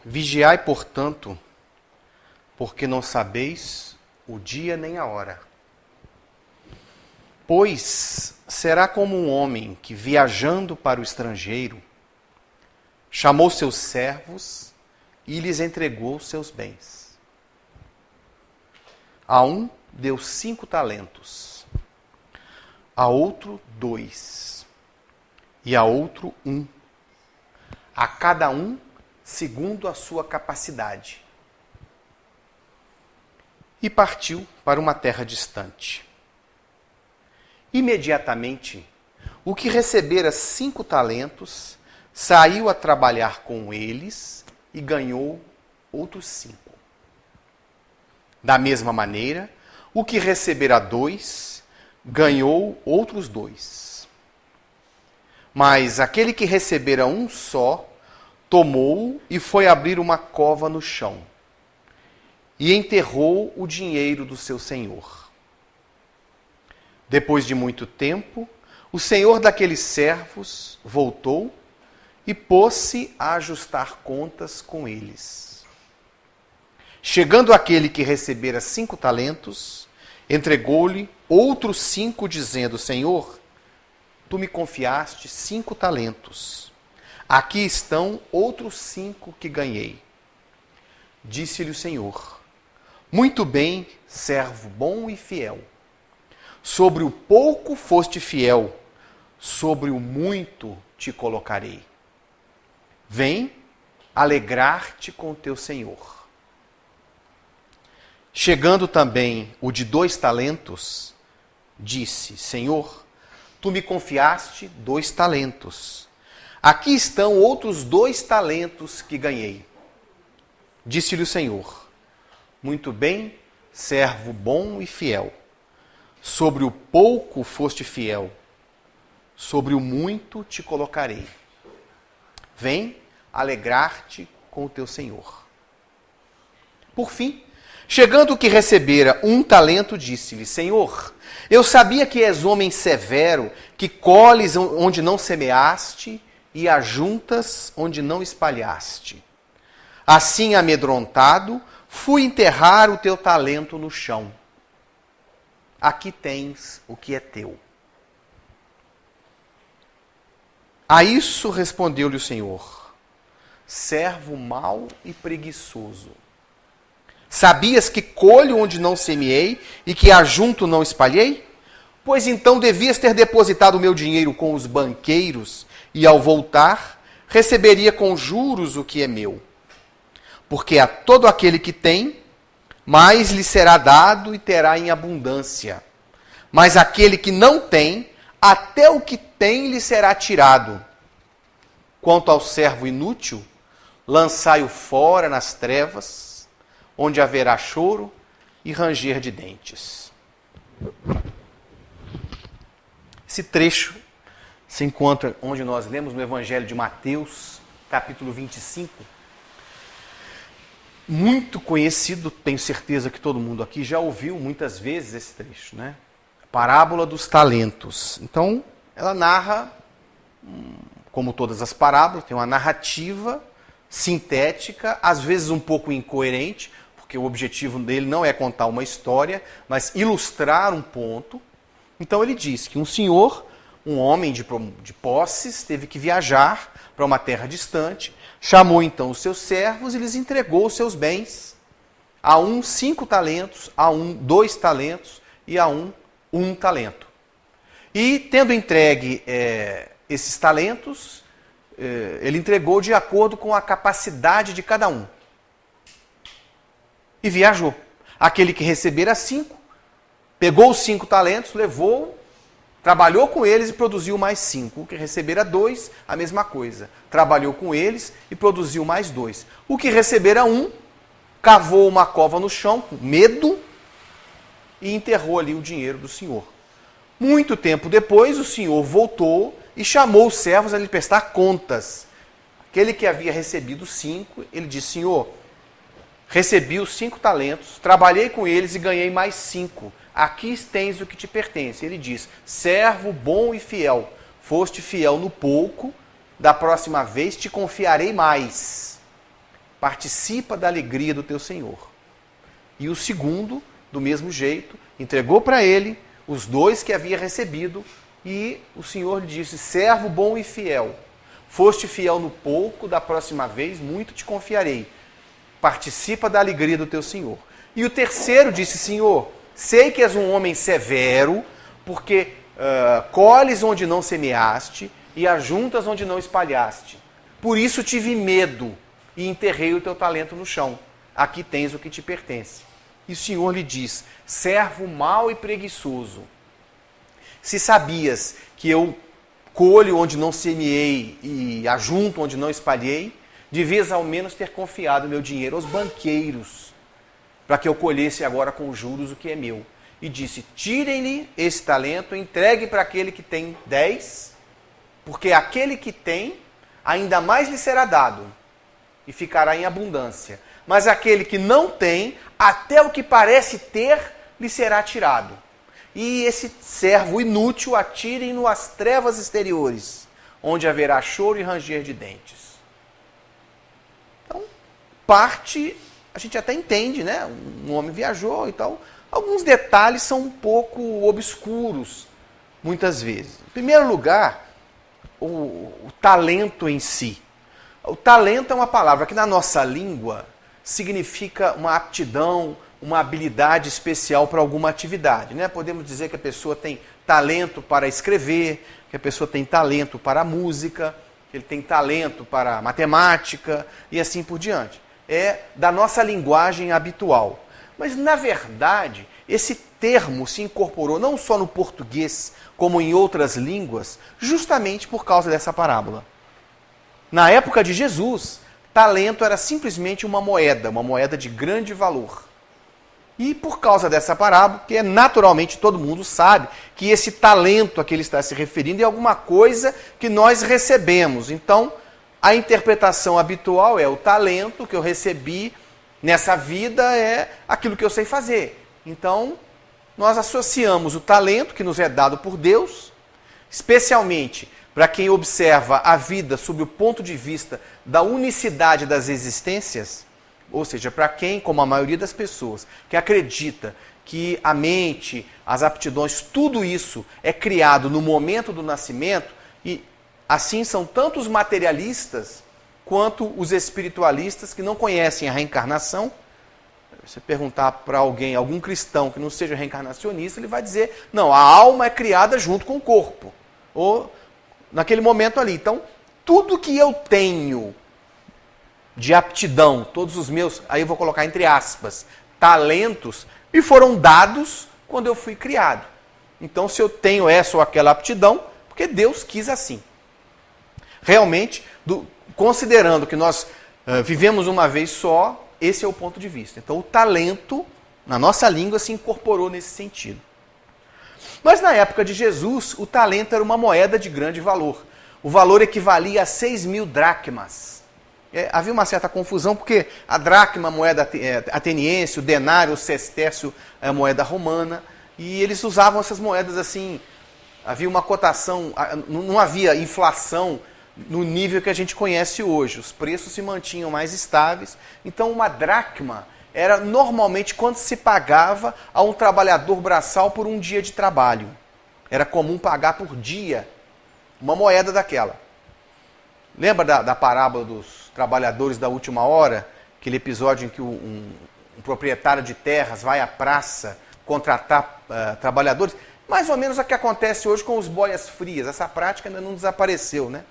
Vigiai, portanto, porque não sabeis o dia nem a hora. Pois será como um homem que, viajando para o estrangeiro, chamou seus servos e lhes entregou seus bens. A um deu 5 talentos, a outro 2, e a outro 1, a cada um segundo a sua capacidade. E partiu para uma terra distante. Imediatamente, o que recebera 5 talentos saiu a trabalhar com eles e ganhou outros 5. Da mesma maneira, o que recebera 2 ganhou outros 2. Mas aquele que recebera 1 só, tomou-o e foi abrir uma cova no chão, e enterrou o dinheiro do seu senhor. Depois de muito tempo, o senhor daqueles servos voltou e pôs-se a ajustar contas com eles. Chegando aquele que recebera 5 talentos, entregou-lhe outros 5, dizendo: Senhor, tu me confiaste 5 talentos. Aqui estão outros 5 que ganhei. Disse-lhe o Senhor: Muito bem, servo bom e fiel. Sobre o pouco foste fiel, sobre o muito te colocarei. Vem alegrar-te com teu Senhor. Chegando também o de 2 talentos, disse: Senhor, tu me confiaste 2 talentos. Aqui estão outros 2 talentos que ganhei. Disse-lhe o Senhor: Muito bem, servo bom e fiel. Sobre o pouco foste fiel, sobre o muito te colocarei. Vem alegrar-te com o teu Senhor. Por fim, chegando o que recebera 1 talento, disse-lhe: Senhor, eu sabia que és homem severo, que colhes onde não semeaste e ajuntas onde não espalhaste. Assim, amedrontado, fui enterrar o teu talento no chão. Aqui tens o que é teu. A isso respondeu-lhe o Senhor: servo mau e preguiçoso. Sabias que colho onde não semeei e que ajunto não espalhei? Pois então devias ter depositado o meu dinheiro com os banqueiros e, ao voltar, receberia com juros o que é meu. Porque a todo aquele que tem, mais lhe será dado e terá em abundância. Mas aquele que não tem, até o que tem lhe será tirado. Quanto ao servo inútil, lançai-o fora nas trevas, onde haverá choro e ranger de dentes. Esse trecho se encontra onde nós lemos no Evangelho de Mateus, capítulo 25. Muito conhecido, tenho certeza que todo mundo aqui já ouviu muitas vezes esse trecho, né? A parábola dos talentos. Então, ela narra, como todas as parábolas, tem uma narrativa sintética, às vezes um pouco incoerente, porque o objetivo dele não é contar uma história, mas ilustrar um ponto. Então ele diz que um senhor, um homem de posses, teve que viajar para uma terra distante, chamou então os seus servos e lhes entregou os seus bens. A um 5 talentos, a um 2 talentos e a um 1 talento. E tendo entregue esses talentos, ele entregou de acordo com a capacidade de cada um. E viajou. Aquele que recebera 5, pegou os 5 talentos, levou, trabalhou com eles e produziu mais 5. O que recebera 2, a mesma coisa. Trabalhou com eles e produziu mais 2. O que recebera 1, cavou uma cova no chão, com medo, e enterrou ali o dinheiro do senhor. Muito tempo depois, o senhor voltou e chamou os servos a lhe prestar contas. Aquele que havia recebido 5, ele disse: Senhor, recebi os 5 talentos, trabalhei com eles e ganhei mais 5. Aqui tens o que te pertence. Ele diz: servo bom e fiel, foste fiel no pouco, da próxima vez te confiarei mais. participa da alegria do teu senhor. E o segundo, do mesmo jeito, entregou para ele os 2 que havia recebido, e o senhor lhe disse: servo bom e fiel, foste fiel no pouco, da próxima vez muito te confiarei. Participa da alegria do teu senhor. E o terceiro disse: senhor, sei que és um homem severo, porque colhes onde não semeaste e ajuntas onde não espalhaste. Por isso tive medo e enterrei o teu talento no chão. Aqui tens o que te pertence. E o senhor lhe diz: servo mau e preguiçoso, se sabias que eu colho onde não semeei e ajunto onde não espalhei, devias ao menos ter confiado meu dinheiro aos banqueiros, para que eu colhesse agora com juros o que é meu. E disse: tirem-lhe esse talento, entregue para aquele que tem 10, porque aquele que tem, ainda mais lhe será dado, e ficará em abundância. Mas aquele que não tem, até o que parece ter, lhe será tirado. E esse servo inútil atirem-no às trevas exteriores, onde haverá choro e ranger de dentes. Então, parte, a gente até entende, né? Um homem viajou e tal. Alguns detalhes são um pouco obscuros, muitas vezes. Em primeiro lugar, o talento em si. O talento é uma palavra que na nossa língua significa uma aptidão, uma habilidade especial para alguma atividade, né? Podemos dizer que a pessoa tem talento para escrever, que a pessoa tem talento para a música, que ele tem talento para a matemática e assim por diante. É da nossa linguagem habitual. Mas, na verdade, esse termo se incorporou não só no português, como em outras línguas, justamente por causa dessa parábola. Na época de Jesus, talento era simplesmente uma moeda de grande valor. E por causa dessa parábola, que naturalmente todo mundo sabe que esse talento a que ele está se referindo é alguma coisa que nós recebemos. Então, a interpretação habitual é: o talento que eu recebi nessa vida é aquilo que eu sei fazer. Então, nós associamos o talento que nos é dado por Deus, especialmente para quem observa a vida sob o ponto de vista da unicidade das existências, ou seja, para quem, como a maioria das pessoas, que acredita que a mente, as aptidões, tudo isso é criado no momento do nascimento, e assim são tanto os materialistas quanto os espiritualistas que não conhecem a reencarnação. Você perguntar para alguém, algum cristão que não seja reencarnacionista, ele vai dizer: não, a alma é criada junto com o corpo, ou naquele momento ali. Então, tudo que eu tenho de aptidão, todos os meus, aí eu vou colocar entre aspas, talentos, me foram dados quando eu fui criado. Então, se eu tenho essa ou aquela aptidão, porque Deus quis assim. Realmente, considerando que nós vivemos uma vez só, esse é o ponto de vista. Então, o talento, na nossa língua, se incorporou nesse sentido. Mas na época de Jesus, o talento era uma moeda de grande valor. O valor equivalia a 6.000 dracmas. Havia uma certa confusão, porque a dracma, a moeda ateniense, o denário, o sestércio, a moeda romana, e eles usavam essas moedas assim, havia uma cotação, não havia inflação no nível que a gente conhece hoje, os preços se mantinham mais estáveis. Então, uma dracma era normalmente quanto se pagava a um trabalhador braçal por um dia de trabalho. Era comum pagar por dia uma moeda daquela. Lembra da parábola dos trabalhadores da última hora? Aquele episódio em que um proprietário de terras vai à praça contratar trabalhadores? Mais ou menos o que acontece hoje com os boias frias. Essa prática ainda não desapareceu, né?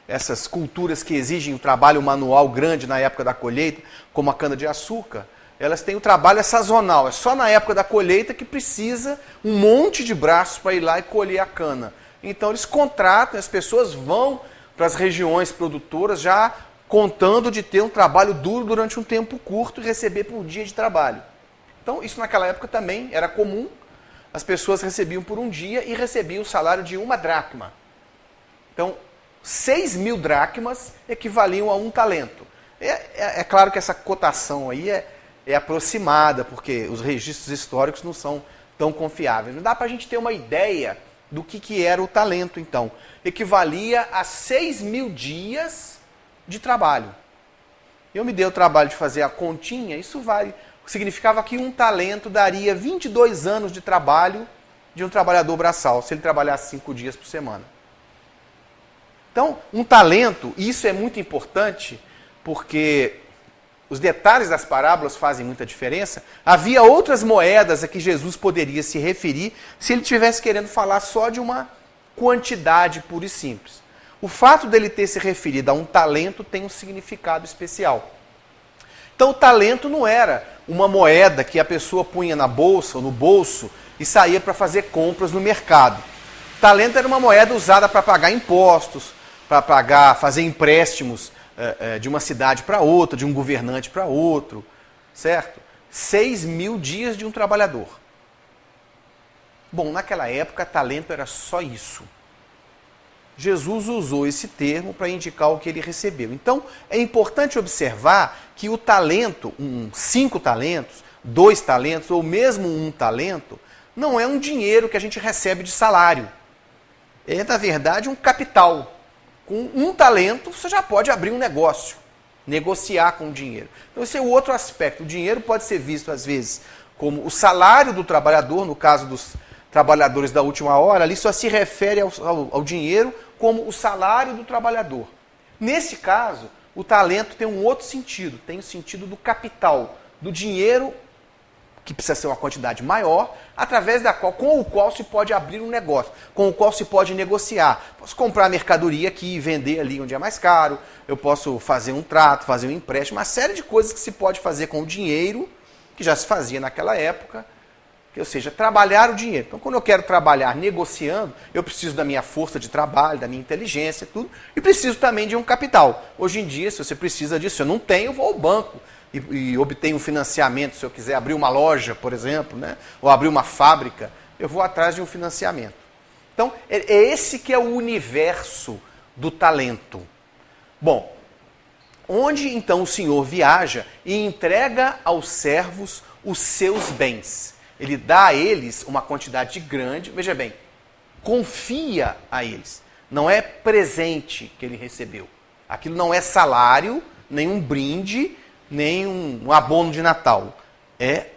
Essas culturas que exigem um trabalho manual grande na época da colheita, como a cana-de-açúcar, elas têm o trabalho sazonal. É só na época da colheita que precisa um monte de braços para ir lá e colher a cana. Então eles contratam, as pessoas vão para as regiões produtoras já contando de ter um trabalho duro durante um tempo curto e receber por dia de trabalho. Então isso naquela época também era comum. As pessoas recebiam por um dia e recebiam o salário de 1 dracma. Então, 6.000 dracmas equivaliam a um talento. É claro que essa cotação aí é aproximada, porque os registros históricos não são tão confiáveis. Não dá para a gente ter uma ideia do que era o talento, então. Equivalia a 6.000 dias de trabalho. Eu me dei o trabalho de fazer a continha, isso significava que um talento daria 22 anos de trabalho de um trabalhador braçal, se ele trabalhasse 5 dias por semana. Então, um talento, e isso é muito importante, porque os detalhes das parábolas fazem muita diferença. Havia outras moedas a que Jesus poderia se referir se ele estivesse querendo falar só de uma quantidade pura e simples. O fato dele ter se referido a um talento tem um significado especial. Então, o talento não era uma moeda que a pessoa punha na bolsa ou no bolso e saía para fazer compras no mercado. Talento era uma moeda usada para pagar impostos, para fazer empréstimos de uma cidade para outra, de um governante para outro, certo? 6.000 dias de um trabalhador. Bom, naquela época, talento era só isso. Jesus usou esse termo para indicar o que ele recebeu. Então, é importante observar que o talento, 5 talentos, 2 talentos ou mesmo 1 talento, não é um dinheiro que a gente recebe de salário. É, na verdade, um capital. Com 1 talento, você já pode abrir um negócio, negociar com o dinheiro. Então, esse é o outro aspecto. O dinheiro pode ser visto, às vezes, como o salário do trabalhador, no caso dos trabalhadores da última hora, ali só se refere ao dinheiro como o salário do trabalhador. Nesse caso, o talento tem um outro sentido, tem o sentido do capital, do dinheiro, que precisa ser uma quantidade maior, através com o qual se pode abrir um negócio, com o qual se pode negociar. Posso comprar mercadoria aqui e vender ali onde é mais caro, eu posso fazer um trato, fazer um empréstimo, uma série de coisas que se pode fazer com o dinheiro, que já se fazia naquela época, ou seja, trabalhar o dinheiro. Então, quando eu quero trabalhar negociando, eu preciso da minha força de trabalho, da minha inteligência, tudo, e preciso também de um capital. Hoje em dia, se você precisa disso, se eu não tenho, eu vou ao banco e obtenho um financiamento. Se eu quiser abrir uma loja, por exemplo, né, ou abrir uma fábrica, eu vou atrás de um financiamento. Então, é esse que é o universo do talento. Bom, onde então o Senhor viaja e entrega aos servos os seus bens. Ele dá a eles uma quantidade grande, veja bem, confia a eles. Não é presente que ele recebeu. Aquilo não é salário, nem um brinde, nem um abono de Natal. É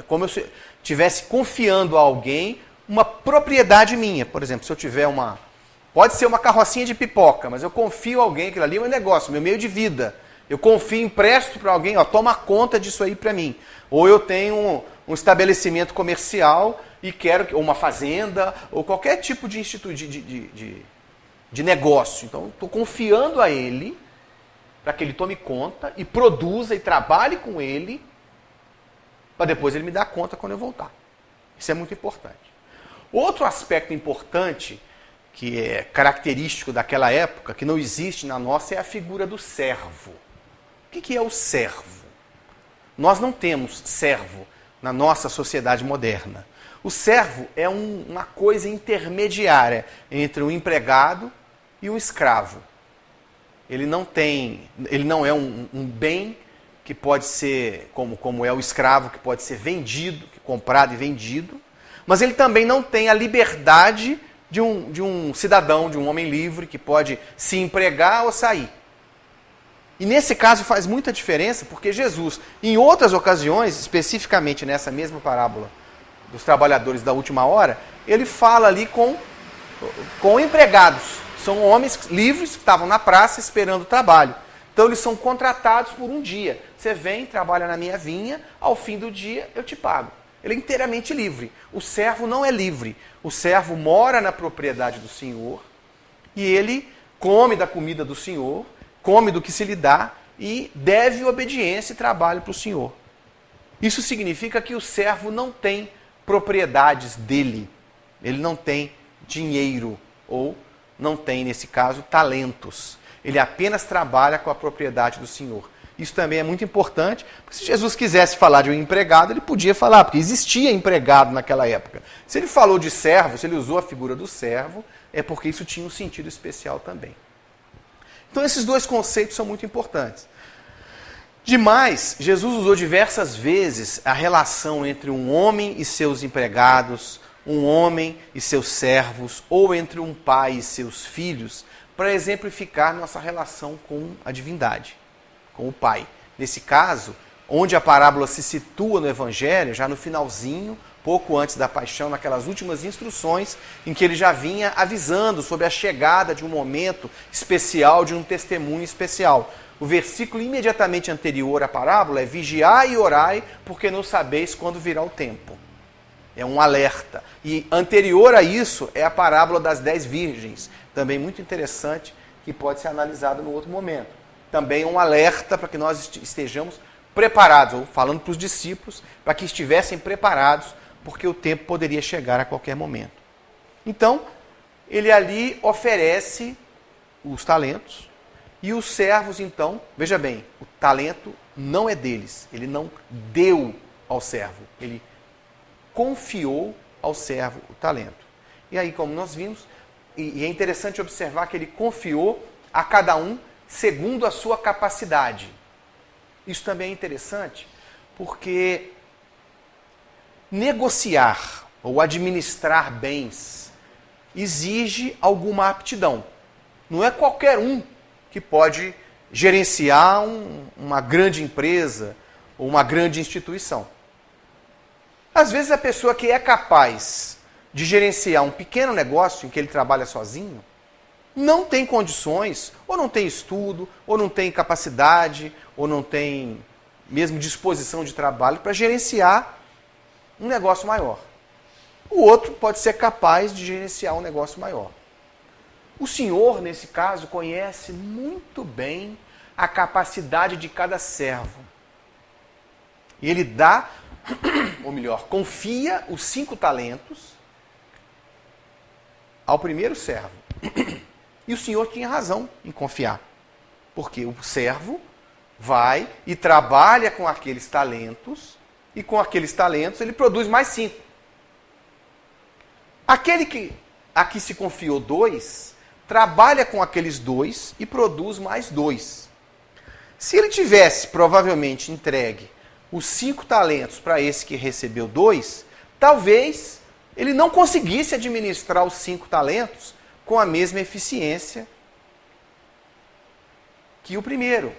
como se eu estivesse confiando a alguém uma propriedade minha. Por exemplo, se eu tiver pode ser uma carrocinha de pipoca, mas eu confio a alguém, aquilo ali é um negócio, meu meio de vida. Eu confio, empresto para alguém, toma conta disso aí para mim. Ou eu tenho um estabelecimento comercial e ou uma fazenda, ou qualquer tipo de de negócio. Então, estou confiando a ele para que ele tome conta e produza e trabalhe com ele, para depois ele me dar conta quando eu voltar. Isso é muito importante. Outro aspecto importante, que é característico daquela época, que não existe na nossa, é a figura do servo. O que é o servo? Nós não temos servo na nossa sociedade moderna. O servo é uma coisa intermediária entre um empregado e um escravo. Ele não é um bem que pode ser, como é o escravo, que pode ser vendido, comprado e vendido, mas ele também não tem a liberdade de um cidadão, de um homem livre, que pode se empregar ou sair. E nesse caso faz muita diferença, porque Jesus, em outras ocasiões, especificamente nessa mesma parábola dos trabalhadores da última hora, ele fala ali com empregados. São homens livres que estavam na praça esperando o trabalho. Então eles são contratados por um dia. Você vem, trabalha na minha vinha, ao fim do dia eu te pago. Ele é inteiramente livre. O servo não é livre. O servo mora na propriedade do Senhor e ele come da comida do Senhor, come do que se lhe dá e deve obediência e trabalho para o Senhor. Isso significa que o servo não tem propriedades dele. Ele não tem dinheiro ou não tem, nesse caso, talentos. Ele apenas trabalha com a propriedade do Senhor. Isso também é muito importante, porque se Jesus quisesse falar de um empregado, ele podia falar, porque existia empregado naquela época. Se ele falou de servo, se ele usou a figura do servo, é porque isso tinha um sentido especial também. Então esses dois conceitos são muito importantes. Demais, Jesus usou diversas vezes a relação entre um homem e seus empregados, um homem e seus servos, ou entre um pai e seus filhos, para exemplificar nossa relação com a divindade, com o pai. Nesse caso, onde a parábola se situa no Evangelho, já no finalzinho, pouco antes da paixão, naquelas últimas instruções, em que ele já vinha avisando sobre a chegada de um momento especial, de um testemunho especial. O versículo imediatamente anterior à parábola é: vigiai e orai, porque não sabeis quando virá o tempo. É um alerta. E anterior a isso é a parábola das 10 virgens, também muito interessante, que pode ser analisada no outro momento. Também um alerta para que nós estejamos preparados, ou falando para os discípulos, para que estivessem preparados, porque o tempo poderia chegar a qualquer momento. Então, ele ali oferece os talentos, e os servos, então, veja bem, o talento não é deles, ele não deu ao servo, ele confiou ao servo o talento. E aí, como nós vimos, e é interessante observar que ele confiou a cada um segundo a sua capacidade. Isso também é interessante, porque negociar ou administrar bens exige alguma aptidão. Não é qualquer um que pode gerenciar uma grande empresa ou uma grande instituição. Às vezes a pessoa que é capaz de gerenciar um pequeno negócio em que ele trabalha sozinho, não tem condições, ou não tem estudo, ou não tem capacidade, ou não tem mesmo disposição de trabalho para gerenciar um negócio maior. O outro pode ser capaz de gerenciar um negócio maior. O Senhor, nesse caso, conhece muito bem a capacidade de cada servo. E ele dá, ou melhor, confia os 5 talentos ao primeiro servo. E o Senhor tinha razão em confiar. Porque o servo vai e trabalha com aqueles talentos, e com aqueles talentos ele produz mais 5. Aquele que aqui se confiou 2, trabalha com aqueles 2 e produz mais 2. Se ele tivesse provavelmente entregue os 5 talentos para esse que recebeu 2, talvez ele não conseguisse administrar os 5 talentos com a mesma eficiência que o primeiro.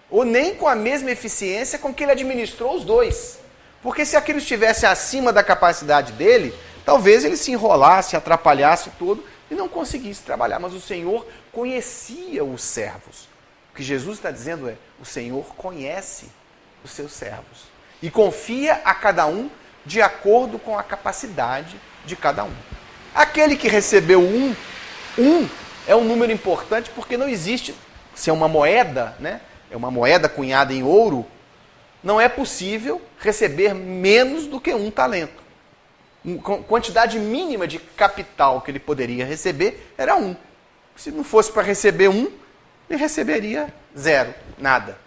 Ou nem com a mesma eficiência com que ele administrou os 2. Porque se aquilo estivesse acima da capacidade dele, talvez ele se enrolasse, atrapalhasse tudo e não conseguisse trabalhar. Mas o Senhor conhecia os servos. O que Jesus está dizendo é: o Senhor conhece os seus servos e confia a cada um de acordo com a capacidade de cada um. Aquele que recebeu um é um número importante porque não existe, se é uma moeda, né? É uma moeda cunhada em ouro, não é possível receber menos do que 1 talento. A quantidade mínima de capital que ele poderia receber era 1. Se não fosse para receber 1, ele receberia 0, nada.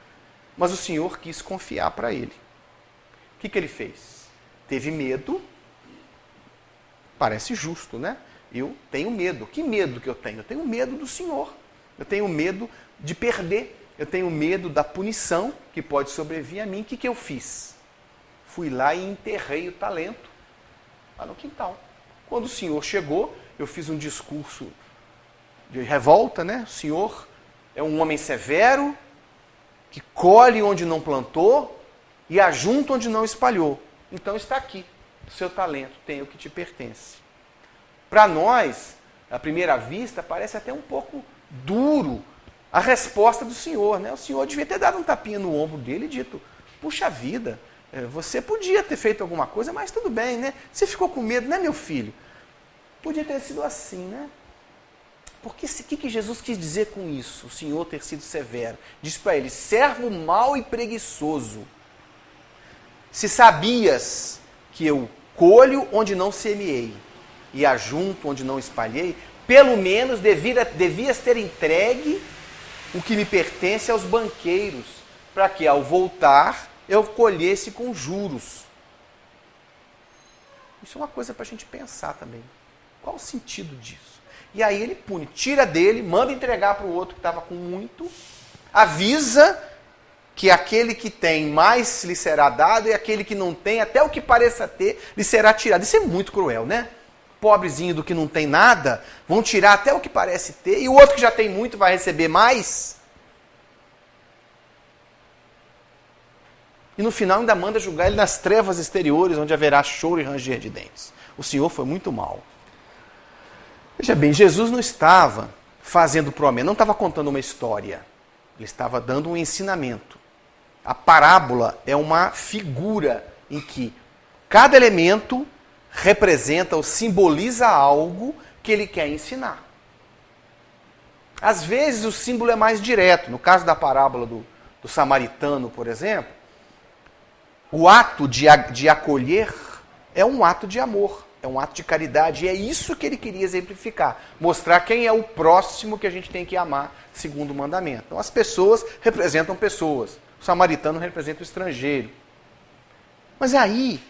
Mas o Senhor quis confiar para ele. O que ele fez? Teve medo. Parece justo, né? Eu tenho medo. Que medo que eu tenho? Eu tenho medo do Senhor. Eu tenho medo de perder. Eu tenho medo da punição que pode sobrevir a mim. O que eu fiz? Fui lá e enterrei o talento lá no quintal. Quando o Senhor chegou, eu fiz um discurso de revolta, né? O Senhor é um homem severo, que colhe onde não plantou e ajunta onde não espalhou. Então está aqui, o seu talento tem o que te pertence. Para nós, à primeira vista, parece até um pouco duro a resposta do Senhor, né? O Senhor devia ter dado um tapinha no ombro dele e dito: puxa vida, você podia ter feito alguma coisa, mas tudo bem, né? Você ficou com medo, né, meu filho? Podia ter sido assim, né? Porque o que Jesus quis dizer com isso? O Senhor ter sido severo. Diz para ele: servo mau e preguiçoso. Se sabias que eu colho onde não semeei e ajunto onde não espalhei, pelo menos devias ter entregue o que me pertence aos banqueiros, para que ao voltar eu colhesse com juros. Isso é uma coisa para a gente pensar também. Qual o sentido disso? E aí ele pune, tira dele, manda entregar para o outro que estava com muito, avisa que aquele que tem mais lhe será dado e aquele que não tem, até o que pareça ter, lhe será tirado. Isso é muito cruel, né? Pobrezinho do que não tem nada, vão tirar até o que parece ter, e o outro que já tem muito vai receber mais. E no final ainda manda julgar ele nas trevas exteriores, onde haverá choro e ranger de dentes. O Senhor foi muito mal. Veja bem, Jesus não estava fazendo promessa, não estava contando uma história. Ele estava dando um ensinamento. A parábola é uma figura em que cada elemento representa ou simboliza algo que ele quer ensinar. Às vezes o símbolo é mais direto. No caso da parábola do samaritano, por exemplo, o ato de acolher é um ato de amor, é um ato de caridade. E é isso que ele queria exemplificar. Mostrar quem é o próximo que a gente tem que amar, segundo o mandamento. Então as pessoas representam pessoas. O samaritano representa o estrangeiro. Mas aí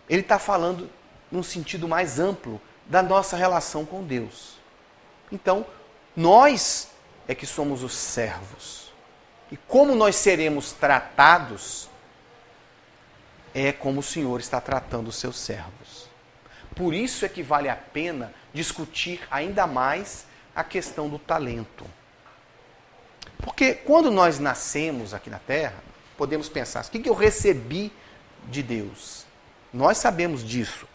ele está falando num sentido mais amplo da nossa relação com Deus. Então, nós é que somos os servos. E como nós seremos tratados é como o Senhor está tratando os seus servos. Por isso é que vale a pena discutir ainda mais a questão do talento. Porque quando nós nascemos aqui na Terra, podemos pensar, o que eu recebi de Deus? Nós sabemos disso.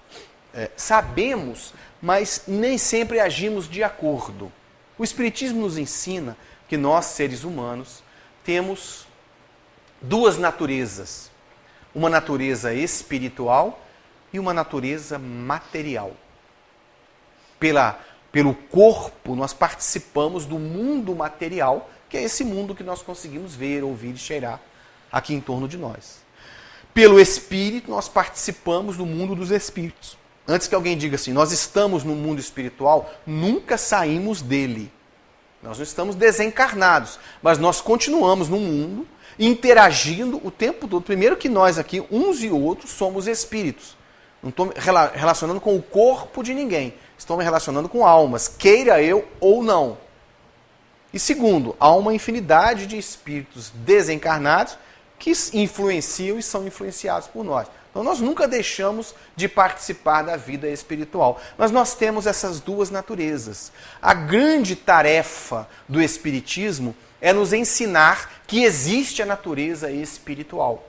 Sabemos, mas nem sempre agimos de acordo. O Espiritismo nos ensina que nós, seres humanos, temos duas naturezas. Uma natureza espiritual e uma natureza material. Pelo corpo, nós participamos do mundo material, que é esse mundo que nós conseguimos ver, ouvir e cheirar aqui em torno de nós. Pelo espírito, nós participamos do mundo dos espíritos. Antes que alguém diga assim, nós estamos no mundo espiritual, nunca saímos dele. Nós não estamos desencarnados, mas nós continuamos no mundo, interagindo o tempo todo. Primeiro que nós aqui, uns e outros, somos espíritos. Não estou me relacionando com o corpo de ninguém. Estou me relacionando com almas, queira eu ou não. E segundo, há uma infinidade de espíritos desencarnados que influenciam e são influenciados por nós. Então nós nunca deixamos de participar da vida espiritual. Mas nós temos essas duas naturezas. A grande tarefa do Espiritismo é nos ensinar que existe a natureza espiritual.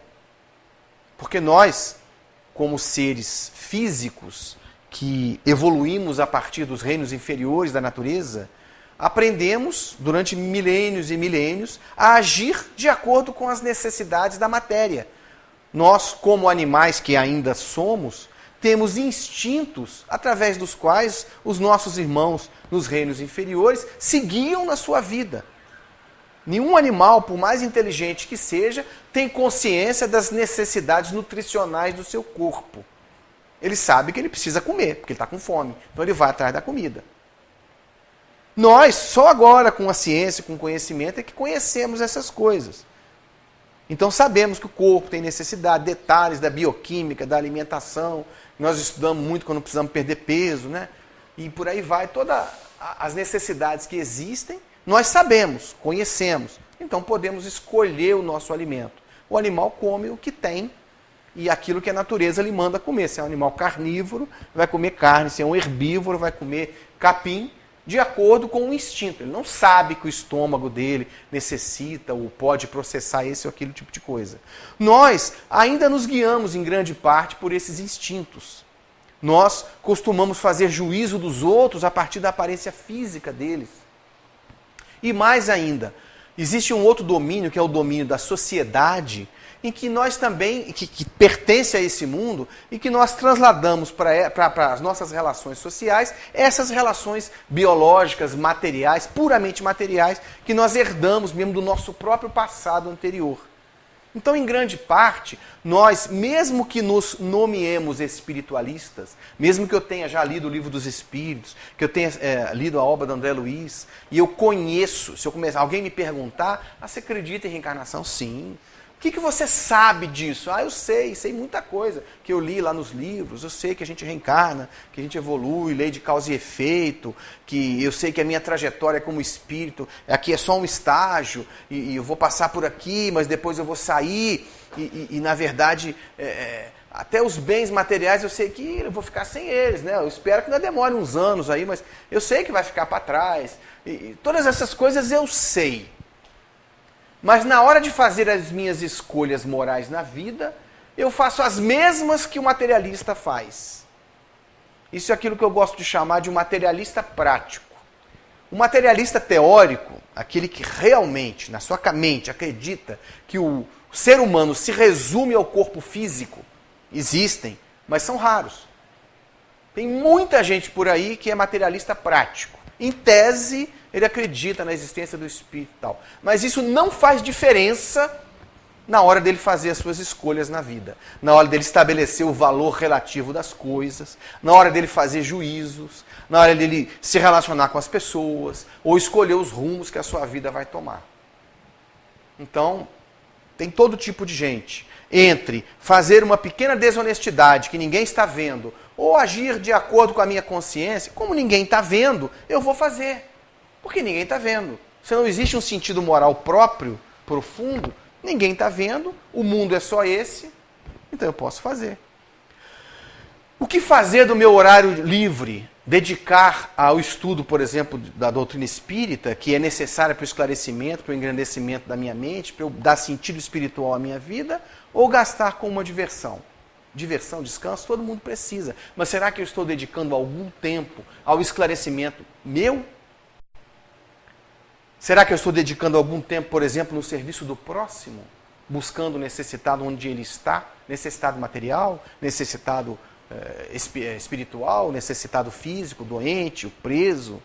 Porque nós, como seres físicos, que evoluímos a partir dos reinos inferiores da natureza, aprendemos, durante milênios e milênios, a agir de acordo com as necessidades da matéria. Nós, como animais que ainda somos, temos instintos através dos quais os nossos irmãos nos reinos inferiores se guiam na sua vida. Nenhum animal, por mais inteligente que seja, tem consciência das necessidades nutricionais do seu corpo. Ele sabe que ele precisa comer, porque ele está com fome. Então ele vai atrás da comida. Nós, só agora, com a ciência, com o conhecimento, é que conhecemos essas coisas. Então sabemos que o corpo tem necessidade, detalhes da bioquímica, da alimentação. Nós estudamos muito quando precisamos perder peso, né? E por aí vai, todas as necessidades que existem, nós sabemos, conhecemos. Então podemos escolher o nosso alimento. O animal come o que tem e aquilo que a natureza lhe manda comer. Se é um animal carnívoro, vai comer carne. Se é um herbívoro, vai comer capim, de acordo com o instinto. Ele não sabe que o estômago dele necessita ou pode processar esse ou aquele tipo de coisa. Nós ainda nos guiamos em grande parte por esses instintos. Nós costumamos fazer juízo dos outros a partir da aparência física deles. E mais ainda, existe um outro domínio, que é o domínio da sociedade, em que nós também, que pertence a esse mundo, e que nós transladamos para as nossas relações sociais, essas relações biológicas, materiais, puramente materiais, que nós herdamos mesmo do nosso próprio passado anterior. Então, em grande parte, nós, mesmo que nos nomeemos espiritualistas, mesmo que eu tenha já lido o Livro dos Espíritos, que eu tenha lido a obra do André Luiz, e eu conheço, se eu começar, alguém me perguntar, você acredita em reencarnação? Sim. O que você sabe disso? Eu sei muita coisa que eu li lá nos livros, eu sei que a gente reencarna, que a gente evolui, lei de causa e efeito, que eu sei que a minha trajetória como espírito, aqui é só um estágio, e eu vou passar por aqui, mas depois eu vou sair, e na verdade, até os bens materiais eu sei que eu vou ficar sem eles, né? Eu espero que não demore uns anos aí, mas eu sei que vai ficar para trás, e todas essas coisas eu sei. Mas na hora de fazer as minhas escolhas morais na vida, eu faço as mesmas que o materialista faz. Isso é aquilo que eu gosto de chamar de um materialista prático. O materialista teórico, aquele que realmente, na sua mente, acredita que o ser humano se resume ao corpo físico, existem, mas são raros. Tem muita gente por aí que é materialista prático. Em tese, ele acredita na existência do espírito e tal. Mas isso não faz diferença na hora dele fazer as suas escolhas na vida. Na hora dele estabelecer o valor relativo das coisas. Na hora dele fazer juízos. Na hora dele se relacionar com as pessoas. Ou escolher os rumos que a sua vida vai tomar. Então, tem todo tipo de gente. Entre fazer uma pequena desonestidade que ninguém está vendo, ou agir de acordo com a minha consciência, como ninguém está vendo, eu vou fazer. Porque ninguém está vendo. Se não existe um sentido moral próprio, profundo, ninguém está vendo, o mundo é só esse, então eu posso fazer. O que fazer do meu horário livre? Dedicar ao estudo, por exemplo, da doutrina espírita, que é necessária para o esclarecimento, para o engrandecimento da minha mente, para eu dar sentido espiritual à minha vida, ou gastar com uma diversão? Diversão, descanso, todo mundo precisa. Mas será que eu estou dedicando algum tempo ao esclarecimento meu? Será que eu estou dedicando algum tempo, por exemplo, no serviço do próximo? Buscando o necessitado onde ele está? Necessitado material? Necessitado espiritual? Necessitado físico? Doente? O preso?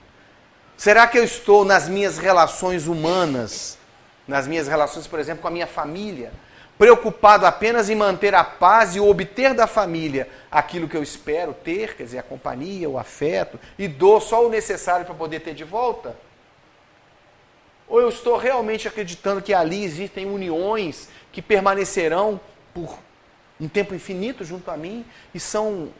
Será que eu estou nas minhas relações humanas? Nas minhas relações, por exemplo, com a minha família? Preocupado apenas em manter a paz e obter da família aquilo que eu espero ter, quer dizer, a companhia, o afeto, e dou só o necessário para poder ter de volta? Ou eu estou realmente acreditando que ali existem uniões que permanecerão por um tempo infinito junto a mim e são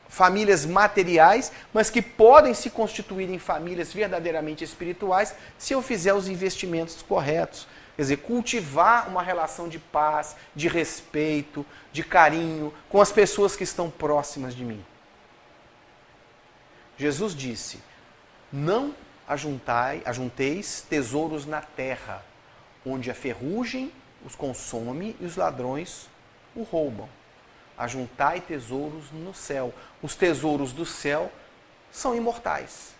famílias materiais, mas que podem se constituir em famílias verdadeiramente espirituais se eu fizer os investimentos corretos. Quer dizer, cultivar uma relação de paz, de respeito, de carinho com as pessoas que estão próximas de mim. Jesus disse, não ajunteis tesouros na terra, onde a ferrugem os consome e os ladrões o roubam. Ajuntai tesouros no céu. Os tesouros do céu são imortais.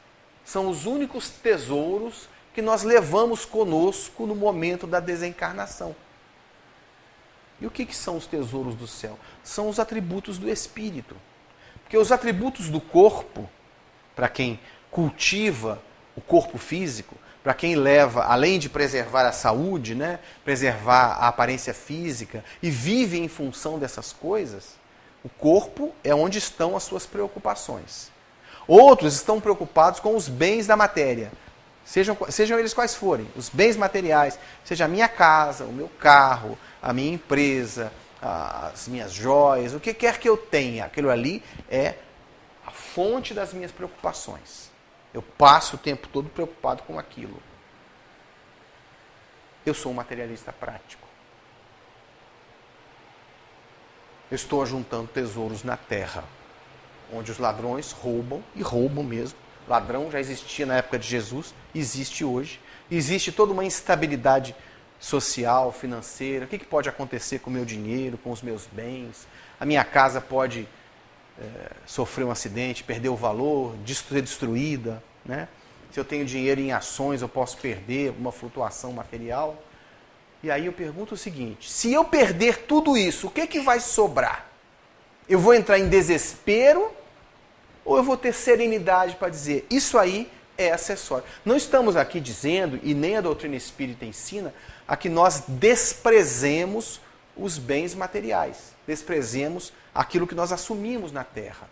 São os únicos tesouros que nós levamos conosco no momento da desencarnação. E o que são os tesouros do céu? São os atributos do espírito. Porque os atributos do corpo, para quem cultiva o corpo físico, para quem leva, além de preservar a saúde, né, preservar a aparência física e vive em função dessas coisas, o corpo é onde estão as suas preocupações. Outros estão preocupados com os bens da matéria, sejam eles quais forem, os bens materiais, seja a minha casa, o meu carro, a minha empresa, as minhas joias, o que quer que eu tenha, aquilo ali é a fonte das minhas preocupações. Eu passo o tempo todo preocupado com aquilo. Eu sou um materialista prático. Eu estou ajuntando tesouros na terra, onde os ladrões roubam, e roubam mesmo. Ladrão já existia na época de Jesus, existe hoje. Existe toda uma instabilidade social, financeira. O que pode acontecer com o meu dinheiro, com os meus bens? A minha casa pode sofrer um acidente, perder o valor, ser destruída, né? Se eu tenho dinheiro em ações, eu posso perder uma flutuação material. E aí eu pergunto o seguinte, se eu perder tudo isso, o que vai sobrar? Eu vou entrar em desespero ou eu vou ter serenidade para dizer, isso aí é acessório? Não estamos aqui dizendo, e nem a doutrina espírita ensina, a que nós desprezemos os bens materiais, desprezemos aquilo que nós assumimos na Terra.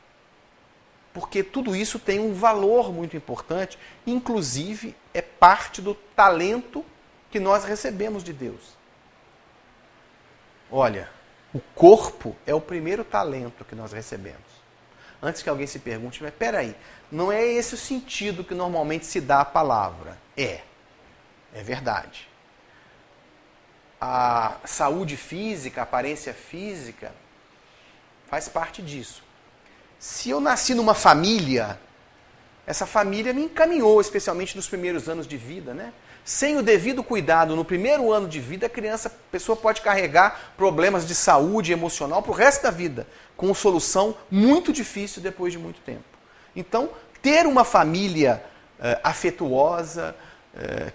Porque tudo isso tem um valor muito importante, inclusive é parte do talento que nós recebemos de Deus. Olha, o corpo é o primeiro talento que nós recebemos. Antes que alguém se pergunte, mas peraí, não é esse o sentido que normalmente se dá à palavra? É verdade. A saúde física, a aparência física, faz parte disso. Se eu nasci numa família, essa família me encaminhou, especialmente nos primeiros anos de vida, né? Sem o devido cuidado no primeiro ano de vida, a pessoa pode carregar problemas de saúde emocional para o resto da vida, com solução muito difícil depois de muito tempo. Então, ter uma família afetuosa,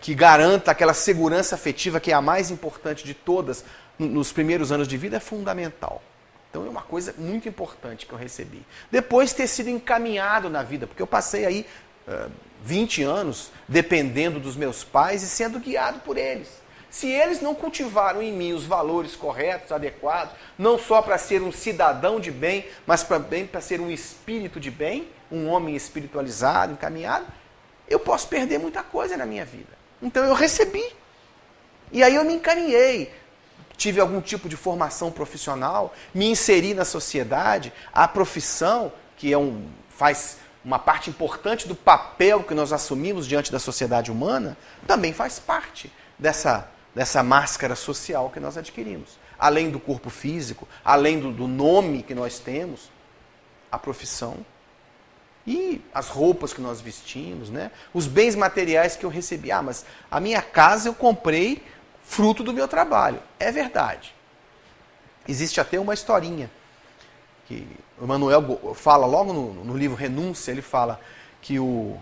que garanta aquela segurança afetiva que é a mais importante de todas nos primeiros anos de vida é fundamental. Então é uma coisa muito importante que eu recebi. Depois ter sido encaminhado na vida, porque eu passei aí 20 anos dependendo dos meus pais e sendo guiado por eles. Se eles não cultivaram em mim os valores corretos, adequados, não só para ser um cidadão de bem, mas também para ser um espírito de bem, um homem espiritualizado, encaminhado, eu posso perder muita coisa na minha vida. Então eu recebi. E aí eu me encaminhei. Tive algum tipo de formação profissional, me inseri na sociedade. A profissão, que faz uma parte importante do papel que nós assumimos diante da sociedade humana, também faz parte dessa máscara social que nós adquirimos. Além do corpo físico, além do nome que nós temos, a profissão e as roupas que nós vestimos, né? Os bens materiais que eu recebi. Mas a minha casa eu comprei fruto do meu trabalho. É verdade. Existe até uma historinha que o Emmanuel fala logo no livro Renúncia, ele fala que o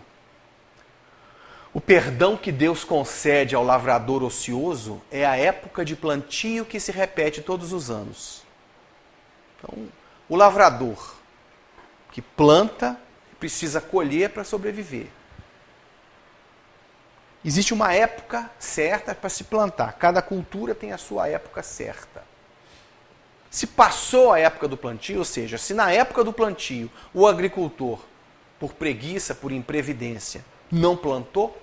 perdão que Deus concede ao lavrador ocioso é a época de plantio que se repete todos os anos. Então, o lavrador que planta precisa colher para sobreviver. Existe uma época certa para se plantar. Cada cultura tem a sua época certa. Se passou a época do plantio, ou seja, se na época do plantio o agricultor, por preguiça, por imprevidência, não plantou,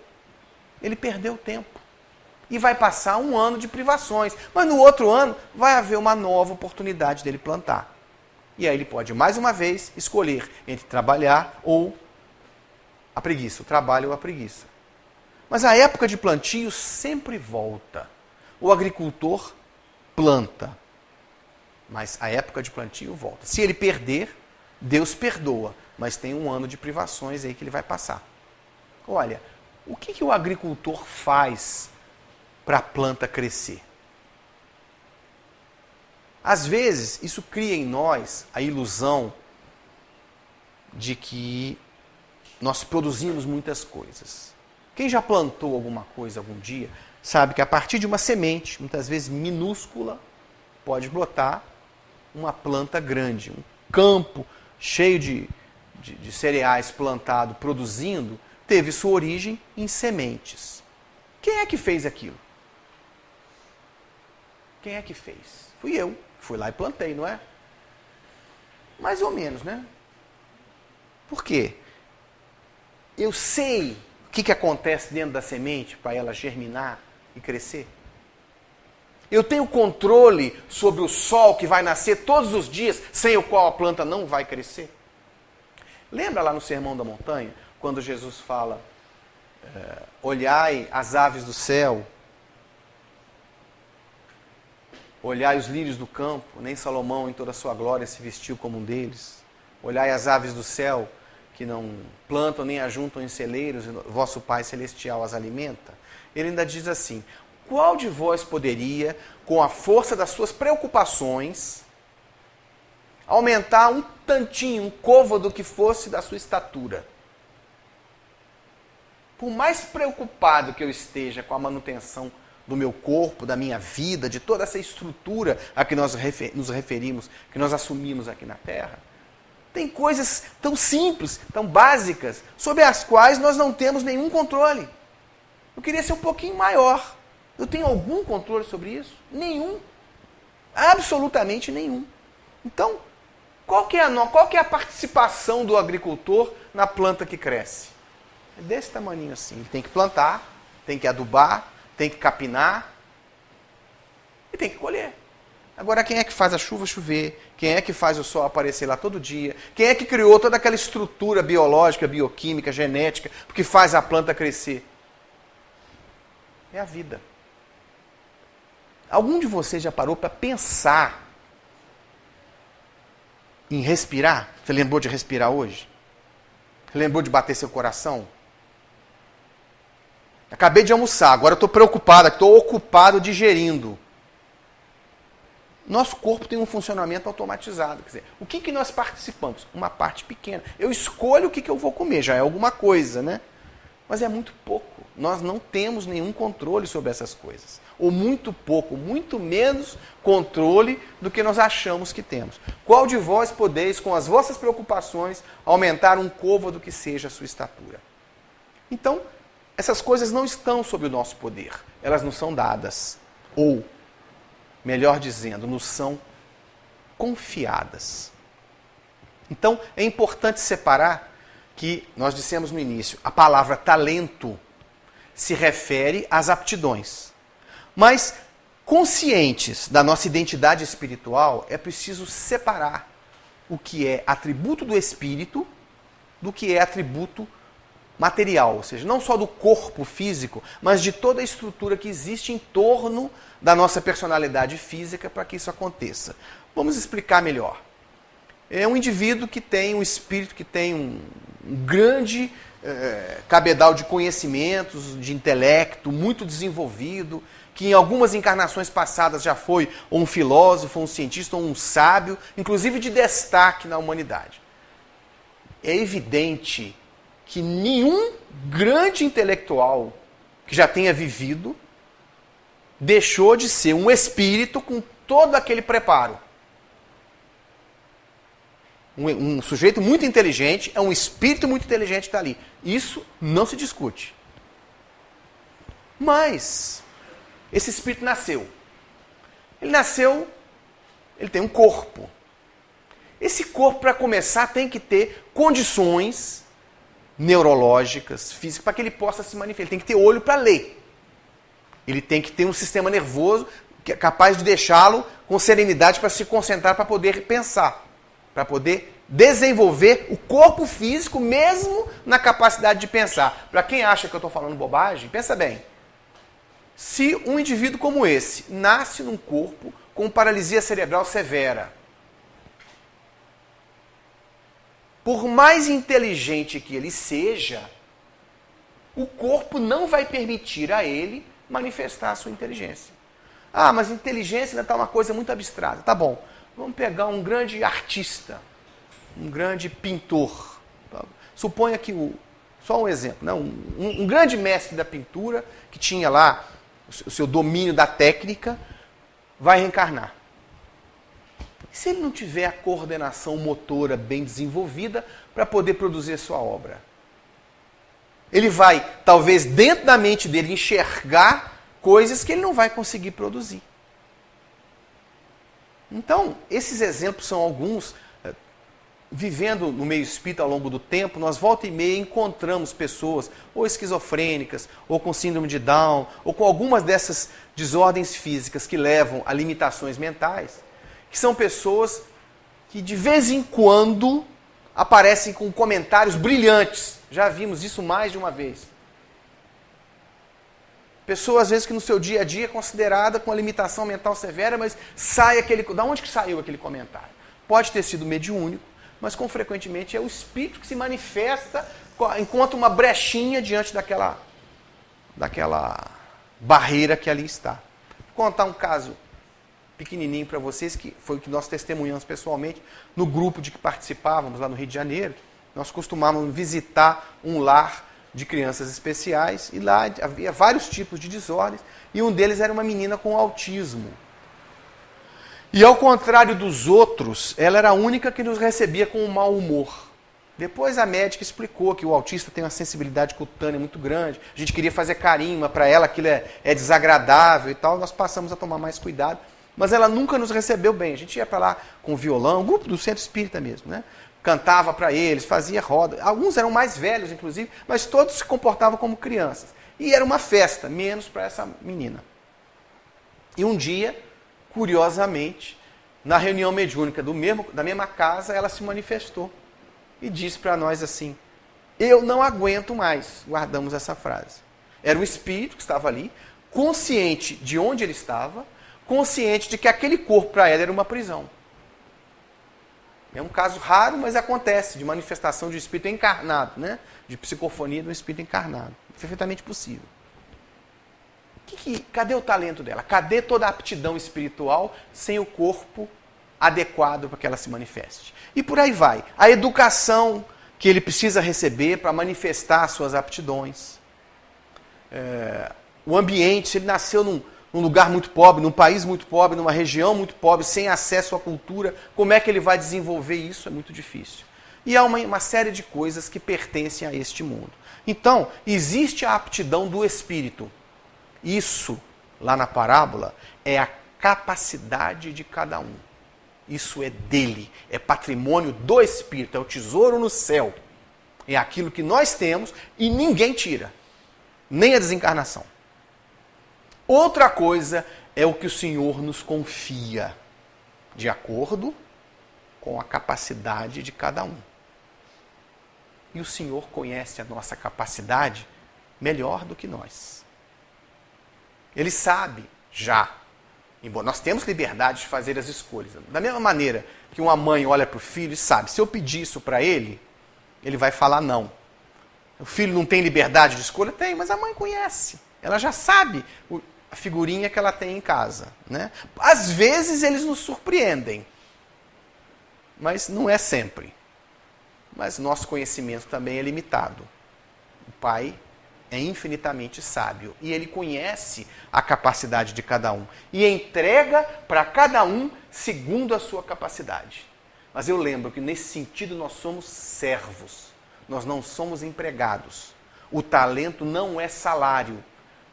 ele perdeu tempo. E vai passar um ano de privações. Mas no outro ano vai haver uma nova oportunidade dele plantar. E aí ele pode, mais uma vez, escolher entre trabalhar ou a preguiça, o trabalho ou a preguiça. Mas a época de plantio sempre volta. O agricultor planta, mas a época de plantio volta. Se ele perder, Deus perdoa, mas tem um ano de privações aí que ele vai passar. Olha, o que o agricultor faz para a planta crescer? Às vezes, isso cria em nós a ilusão de que nós produzimos muitas coisas. Quem já plantou alguma coisa algum dia, sabe que a partir de uma semente, muitas vezes minúscula, pode brotar uma planta grande. Um campo cheio de cereais plantado, produzindo, teve sua origem em sementes. Quem é que fez aquilo? Quem é que fez? Fui eu. Fui lá e plantei, não é? Mais ou menos, né? Por quê? Eu sei o que acontece dentro da semente para ela germinar e crescer. Eu tenho controle sobre o sol que vai nascer todos os dias, sem o qual a planta não vai crescer. Lembra lá no Sermão da Montanha, quando Jesus fala, olhai as aves do céu, olhai os lírios do campo, nem Salomão em toda a sua glória se vestiu como um deles. Olhai as aves do céu, que não plantam nem ajuntam em celeiros, e vosso Pai Celestial as alimenta. Ele ainda diz assim, qual de vós poderia, com a força das suas preocupações, aumentar um tantinho, um côvado que fosse da sua estatura? Por mais preocupado que eu esteja com a manutenção do meu corpo, da minha vida, de toda essa estrutura a que nós nos referimos, que nós assumimos aqui na Terra, tem coisas tão simples, tão básicas, sobre as quais nós não temos nenhum controle. Eu queria ser um pouquinho maior. Eu tenho algum controle sobre isso? Nenhum. Absolutamente nenhum. Então, qual que é a participação do agricultor na planta que cresce? É desse tamaninho assim. Ele tem que plantar, tem que adubar, tem que capinar e tem que colher. Agora, quem é que faz a chuva chover? Quem é que faz o sol aparecer lá todo dia? Quem é que criou toda aquela estrutura biológica, bioquímica, genética, que faz a planta crescer? É a vida. Algum de vocês já parou para pensar em respirar? Você lembrou de respirar hoje? Você lembrou de bater seu coração? Acabei de almoçar, agora estou preocupado, estou ocupado digerindo. Nosso corpo tem um funcionamento automatizado. Quer dizer, o que nós participamos? Uma parte pequena. Eu escolho o que eu vou comer, já é alguma coisa, né? Mas é muito pouco. Nós não temos nenhum controle sobre essas coisas. Ou muito pouco, muito menos controle do que nós achamos que temos. Qual de vós podeis, com as vossas preocupações, aumentar um côvado que seja a sua estatura? Então, essas coisas não estão sob o nosso poder. Elas nos são dadas. Ou, melhor dizendo, nos são confiadas. Então, é importante separar que, nós dissemos no início, a palavra talento se refere às aptidões. Mas, conscientes da nossa identidade espiritual, é preciso separar o que é atributo do espírito do que é atributo material, ou seja, não só do corpo físico, mas de toda a estrutura que existe em torno da nossa personalidade física para que isso aconteça. Vamos explicar melhor. É um indivíduo que tem um espírito, que tem um grande cabedal de conhecimentos, de intelecto, muito desenvolvido, que em algumas encarnações passadas já foi ou um filósofo, ou um cientista, ou um sábio, inclusive de destaque na humanidade. É evidente que nenhum grande intelectual que já tenha vivido deixou de ser um espírito com todo aquele preparo. Um sujeito muito inteligente é um espírito muito inteligente que está ali. Isso não se discute. Mas esse espírito nasceu. Ele tem um corpo. Esse corpo, para começar, tem que ter condições neurológicas, físicas, para que ele possa se manifestar. Ele tem que ter olho para ler. Ele tem que ter um sistema nervoso que é capaz de deixá-lo com serenidade para se concentrar, para poder pensar, para poder desenvolver o corpo físico mesmo na capacidade de pensar. Para quem acha que eu estou falando bobagem, pensa bem. Se um indivíduo como esse nasce num corpo com paralisia cerebral severa, por mais inteligente que ele seja, o corpo não vai permitir a ele manifestar a sua inteligência. Ah, mas inteligência ainda está uma coisa muito abstrata. Tá bom, vamos pegar um grande artista, um grande pintor. Suponha que, só um exemplo, né? um grande mestre da pintura, que tinha lá o seu domínio da técnica, vai reencarnar. Se ele não tiver a coordenação motora bem desenvolvida para poder produzir a sua obra, ele vai, talvez, dentro da mente dele, enxergar coisas que ele não vai conseguir produzir. Então, esses exemplos são alguns. Vivendo no meio espírita ao longo do tempo, nós volta e meia encontramos pessoas ou esquizofrênicas, ou com síndrome de Down, ou com algumas dessas desordens físicas que levam a limitações mentais, que são pessoas que de vez em quando aparecem com comentários brilhantes. Já vimos isso mais de uma vez. Pessoa, às vezes, que no seu dia a dia é considerada com uma limitação mental severa, mas sai aquele... Da onde que saiu aquele comentário? Pode ter sido mediúnico, mas com frequentemente é o espírito que se manifesta enquanto uma brechinha diante daquela barreira que ali está. Vou contar um caso pequenininho para vocês, que foi o que nós testemunhamos pessoalmente no grupo de que participávamos lá no Rio de Janeiro. Nós costumávamos visitar um lar de crianças especiais e lá havia vários tipos de desordens e um deles era uma menina com autismo. E ao contrário dos outros, ela era a única que nos recebia com um mau humor. Depois a médica explicou que o autista tem uma sensibilidade cutânea muito grande. A gente queria fazer carinho, mas para ela aquilo é desagradável e tal. Nós passamos a tomar mais cuidado. Mas ela nunca nos recebeu bem. A gente ia para lá com violão, um grupo do centro espírita mesmo, né? Cantava para eles, fazia roda. Alguns eram mais velhos, inclusive, mas todos se comportavam como crianças. E era uma festa, menos para essa menina. E um dia, curiosamente, na reunião mediúnica da mesma casa, ela se manifestou e disse para nós assim: eu não aguento mais. Guardamos essa frase. Era um espírito que estava ali, consciente de onde ele estava, consciente de que aquele corpo para ela era uma prisão. É um caso raro, mas acontece, de manifestação de espírito encarnado, né? De psicofonia de um espírito encarnado. Perfeitamente possível. Cadê o talento dela? Cadê toda a aptidão espiritual sem o corpo adequado para que ela se manifeste? E por aí vai. A educação que ele precisa receber para manifestar suas aptidões. O ambiente, se ele nasceu num lugar muito pobre, num país muito pobre, numa região muito pobre, sem acesso à cultura, como é que ele vai desenvolver isso? É muito difícil. E há uma série de coisas que pertencem a este mundo. Então, existe a aptidão do espírito. Isso, lá na parábola, é a capacidade de cada um. Isso é dele, é patrimônio do espírito, é o tesouro no céu. É aquilo que nós temos e ninguém tira, nem a desencarnação. Outra coisa é o que o Senhor nos confia, de acordo com a capacidade de cada um. E o Senhor conhece a nossa capacidade melhor do que nós. Ele sabe já. Embora nós temos liberdade de fazer as escolhas. Da mesma maneira que uma mãe olha para o filho e sabe, se eu pedir isso para ele, ele vai falar não. O filho não tem liberdade de escolha? Tem, mas a mãe conhece. Ela já sabe a figurinha que ela tem em casa. Né? Às vezes eles nos surpreendem, mas não é sempre. Mas nosso conhecimento também é limitado. O pai é infinitamente sábio e ele conhece a capacidade de cada um e entrega para cada um segundo a sua capacidade. Mas eu lembro que nesse sentido nós somos servos, nós não somos empregados. O talento não é salário,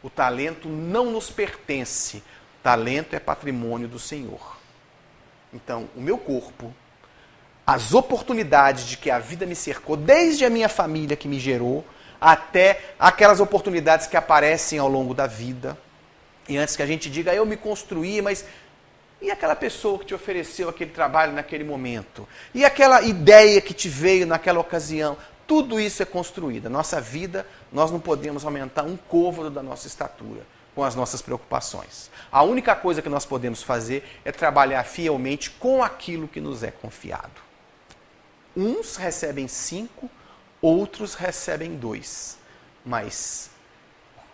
o talento não nos pertence, o talento é patrimônio do Senhor. Então, o meu corpo, as oportunidades de que a vida me cercou, desde a minha família que me gerou, até aquelas oportunidades que aparecem ao longo da vida. E antes que a gente diga, eu me construí, mas e aquela pessoa que te ofereceu aquele trabalho naquele momento? E aquela ideia que te veio naquela ocasião? Tudo isso é construído. A nossa vida, nós não podemos aumentar um côvado da nossa estatura com as nossas preocupações. A única coisa que nós podemos fazer é trabalhar fielmente com aquilo que nos é confiado. Uns recebem 5, outros recebem 2. Mas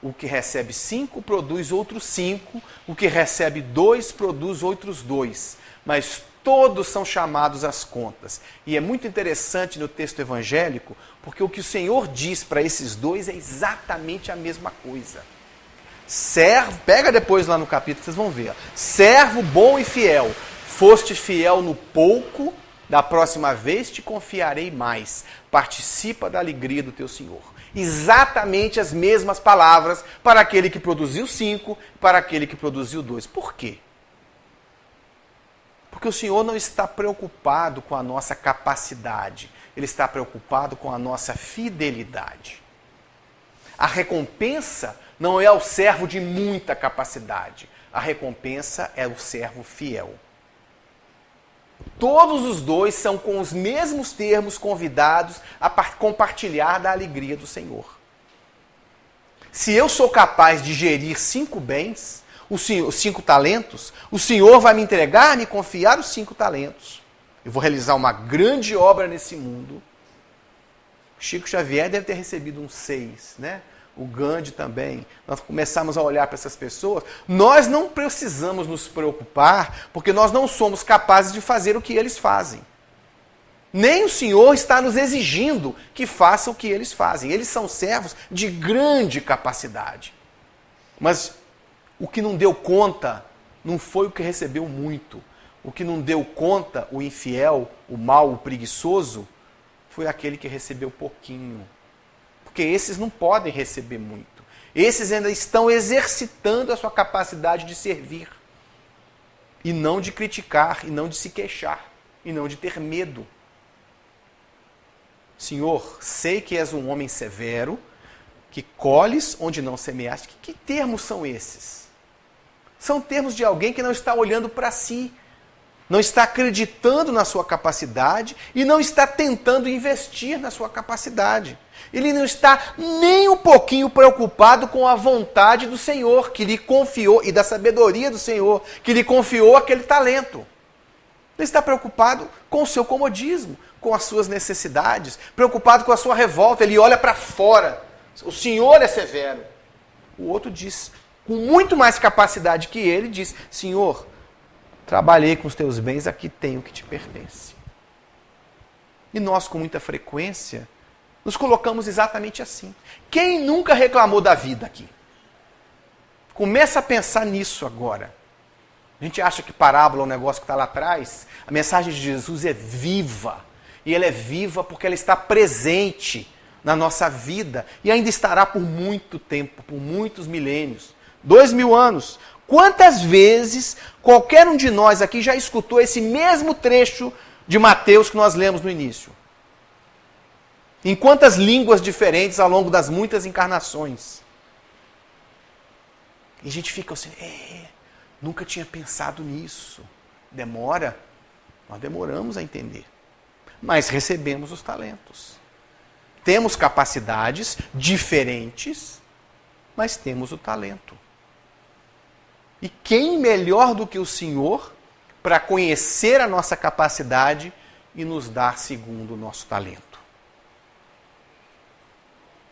o que recebe 5 produz outros 5, o que recebe 2 produz outros 2. Mas todos são chamados às contas. E é muito interessante no texto evangélico, porque o que o Senhor diz para esses dois é exatamente a mesma coisa. Servo, pega depois lá no capítulo, vocês vão ver. Servo bom e fiel, foste fiel no pouco, da próxima vez te confiarei mais. Participa da alegria do teu Senhor. Exatamente as mesmas palavras para aquele que produziu 5, para aquele que produziu 2. Por quê? Porque o Senhor não está preocupado com a nossa capacidade. Ele está preocupado com a nossa fidelidade. A recompensa não é ao servo de muita capacidade. A recompensa é o servo fiel. Todos os dois são com os mesmos termos convidados a compartilhar da alegria do Senhor. Se eu sou capaz de gerir 5 bens, os 5 talentos, o Senhor vai me entregar, me confiar os 5 talentos. Eu vou realizar uma grande obra nesse mundo. Chico Xavier deve ter recebido uns 6, né? O Gandhi também. Nós começamos a olhar para essas pessoas. Nós não precisamos nos preocupar, porque nós não somos capazes de fazer o que eles fazem. Nem o Senhor está nos exigindo que faça o que eles fazem. Eles são servos de grande capacidade. Mas o que não deu conta não foi o que recebeu muito. O que não deu conta, o infiel, o mau, o preguiçoso, foi aquele que recebeu pouquinho. Porque esses não podem receber muito. Esses ainda estão exercitando a sua capacidade de servir. E não de criticar, e não de se queixar, e não de ter medo. Senhor, sei que és um homem severo, que colhes onde não semeaste. Que termos são esses? São termos de alguém que não está olhando para si, não está acreditando na sua capacidade e não está tentando investir na sua capacidade. Ele não está nem um pouquinho preocupado com a vontade do Senhor, que lhe confiou, e da sabedoria do Senhor, que lhe confiou aquele talento. Ele está preocupado com o seu comodismo, com as suas necessidades, preocupado com a sua revolta. Ele olha para fora. O Senhor é severo. O outro diz, com muito mais capacidade que ele, diz: Senhor, trabalhei com os teus bens, aqui tenho o que te pertence. E nós, com muita frequência, nos colocamos exatamente assim. Quem nunca reclamou da vida aqui? Começa a pensar nisso agora. A gente acha que parábola é um negócio que está lá atrás. A mensagem de Jesus é viva. E ela é viva porque ela está presente na nossa vida. E ainda estará por muito tempo, por muitos milênios. 2000 anos. Quantas vezes qualquer um de nós aqui já escutou esse mesmo trecho de Mateus que nós lemos no início? Em quantas línguas diferentes ao longo das muitas encarnações? E a gente fica assim, nunca tinha pensado nisso. Demora? Nós demoramos a entender. Mas recebemos os talentos. Temos capacidades diferentes, mas temos o talento. E quem melhor do que o Senhor para conhecer a nossa capacidade e nos dar segundo o nosso talento?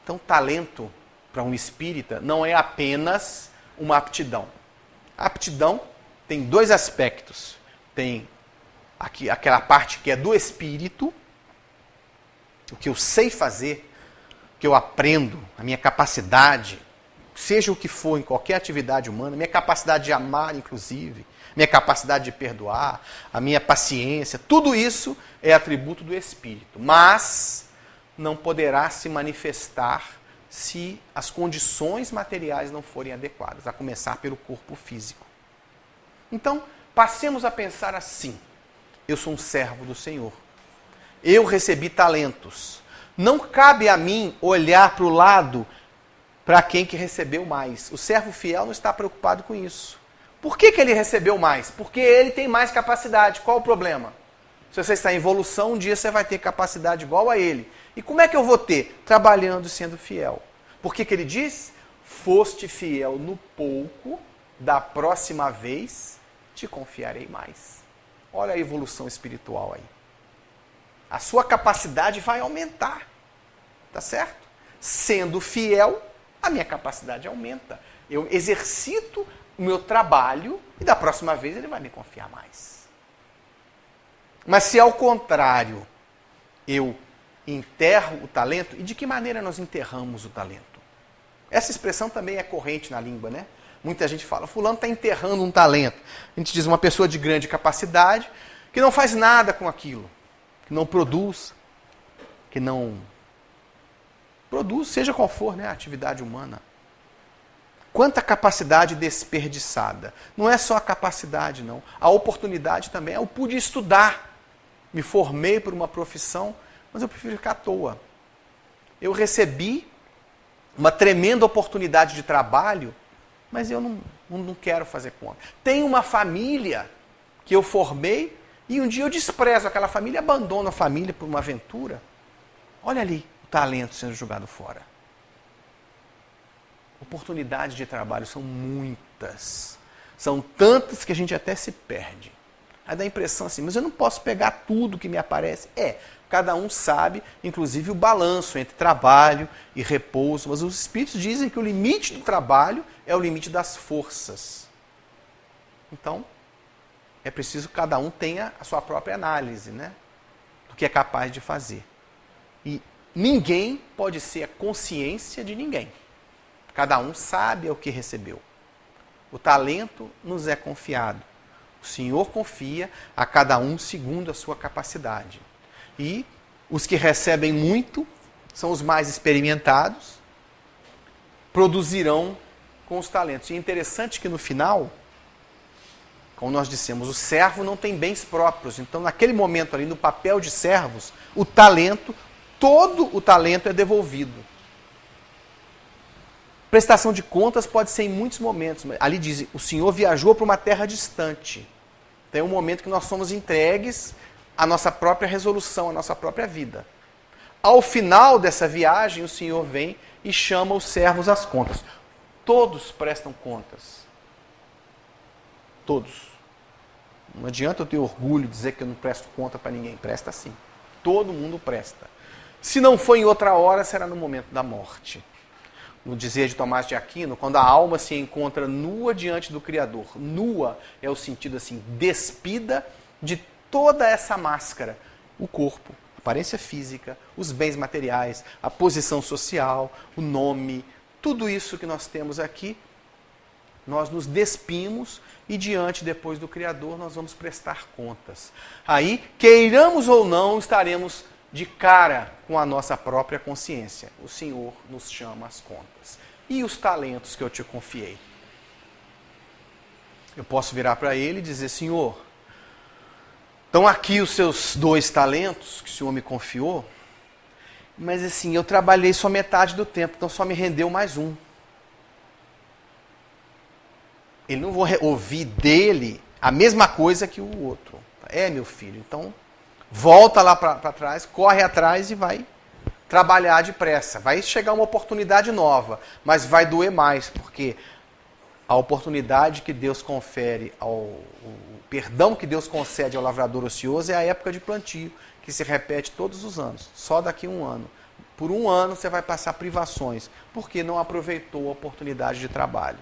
Então, talento para um espírita não é apenas uma aptidão. A aptidão tem dois aspectos. Tem aquela parte que é do espírito, o que eu sei fazer, o que eu aprendo, a minha capacidade, seja o que for em qualquer atividade humana, a minha capacidade de amar, inclusive, minha capacidade de perdoar, a minha paciência, tudo isso é atributo do espírito. Mas não poderá se manifestar se as condições materiais não forem adequadas, a começar pelo corpo físico. Então, passemos a pensar assim: eu sou um servo do Senhor. Eu recebi talentos. Não cabe a mim olhar para o lado para quem que recebeu mais. O servo fiel não está preocupado com isso. Por que ele recebeu mais? Porque ele tem mais capacidade. Qual o problema? Se você está em evolução, um dia você vai ter capacidade igual a ele. E como é que eu vou ter? Trabalhando e sendo fiel. Por que ele diz? Foste fiel no pouco, da próxima vez te confiarei mais. Olha a evolução espiritual aí. A sua capacidade vai aumentar. Tá certo? Sendo fiel, a minha capacidade aumenta. Eu exercito o meu trabalho e da próxima vez ele vai me confiar mais. Mas se ao contrário, eu enterro o talento, e de que maneira nós enterramos o talento? Essa expressão também é corrente na língua, né? Muita gente fala, fulano está enterrando um talento. A gente diz uma pessoa de grande capacidade que não faz nada com aquilo, que não produz, que não produz, seja qual for, né, a atividade humana. Quanta capacidade desperdiçada. Não é só a capacidade, não. A oportunidade também. Eu pude estudar, me formei por uma profissão, mas eu prefiro ficar à toa. Eu recebi uma tremenda oportunidade de trabalho, mas eu não quero fazer conta. Tem uma família que eu formei e um dia eu desprezo aquela família, abandono a família por uma aventura. Olha ali o talento sendo jogado fora. Oportunidades de trabalho são muitas. São tantas que a gente até se perde. Aí dá a impressão assim, mas eu não posso pegar tudo que me aparece. Cada um sabe, inclusive, o balanço entre trabalho e repouso. Mas os espíritos dizem que o limite do trabalho é o limite das forças. Então, é preciso que cada um tenha a sua própria análise, né, do que é capaz de fazer. E ninguém pode ser a consciência de ninguém. Cada um sabe o que recebeu. O talento nos é confiado. O Senhor confia a cada um segundo a sua capacidade. E os que recebem muito são os mais experimentados, produzirão com os talentos. E é interessante que no final, como nós dissemos, o servo não tem bens próprios. Então, naquele momento ali, no papel de servos, o talento, todo o talento é devolvido. Prestação de contas pode ser em muitos momentos. Ali diz, o Senhor viajou para uma terra distante. Tem um momento que nós somos entregues à nossa própria resolução, à nossa própria vida. Ao final dessa viagem, o Senhor vem e chama os servos às contas. Todos prestam contas. Todos. Não adianta eu ter orgulho de dizer que eu não presto conta para ninguém. Presta sim. Todo mundo presta. Se não for em outra hora, será no momento da morte. no dizer de Tomás de Aquino, quando a alma se encontra nua diante do Criador. Nua é o sentido assim, despida de toda essa máscara. O corpo, a aparência física, os bens materiais, a posição social, o nome, tudo isso que nós temos aqui, nós nos despimos e diante depois do Criador nós vamos prestar contas. Aí, queiramos ou não, estaremos de cara com a nossa própria consciência. O Senhor nos chama às contas. E os talentos que eu te confiei? Eu posso virar para ele e dizer, Senhor, estão aqui os seus 2 talentos que o Senhor me confiou, mas assim, eu trabalhei só metade do tempo, então só me rendeu mais um. Ele não vou ouvir dele a mesma coisa que o outro. É, meu filho, então volta lá para trás, corre atrás e vai trabalhar depressa. Vai chegar uma oportunidade nova, mas vai doer mais, porque a oportunidade que Deus confere, o perdão que Deus concede ao lavrador ocioso é a época de plantio, que se repete todos os anos, só daqui a 1 ano. Por 1 ano você vai passar privações, porque não aproveitou a oportunidade de trabalho.